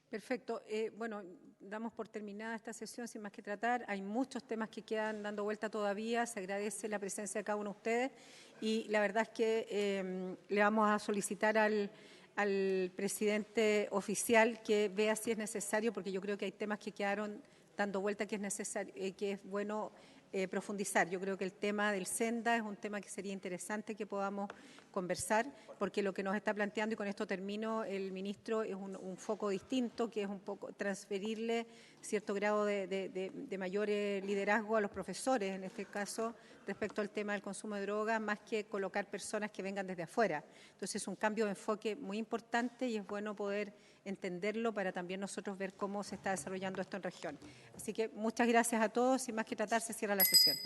Perfecto. Bueno, damos por terminada esta sesión sin más que tratar. Hay muchos temas que quedan dando vuelta todavía. Se agradece la presencia de cada uno de ustedes y la verdad es que le vamos a solicitar al presidente oficial que vea si es necesario, porque yo creo que hay temas que quedaron dando vuelta que es necesario, que es bueno profundizar. Yo creo que el tema del Senda es un tema que sería interesante que podamos conversar, porque lo que nos está planteando, y con esto termino, el ministro, es un foco distinto, que es un poco transferirle cierto grado de mayor liderazgo a los profesores, en este caso, respecto al tema del consumo de drogas, más que colocar personas que vengan desde afuera. Entonces, es un cambio de enfoque muy importante y es bueno poder entenderlo para también nosotros ver cómo se está desarrollando esto en región. Así que muchas gracias a todos y más que tratar, se cierra la sesión.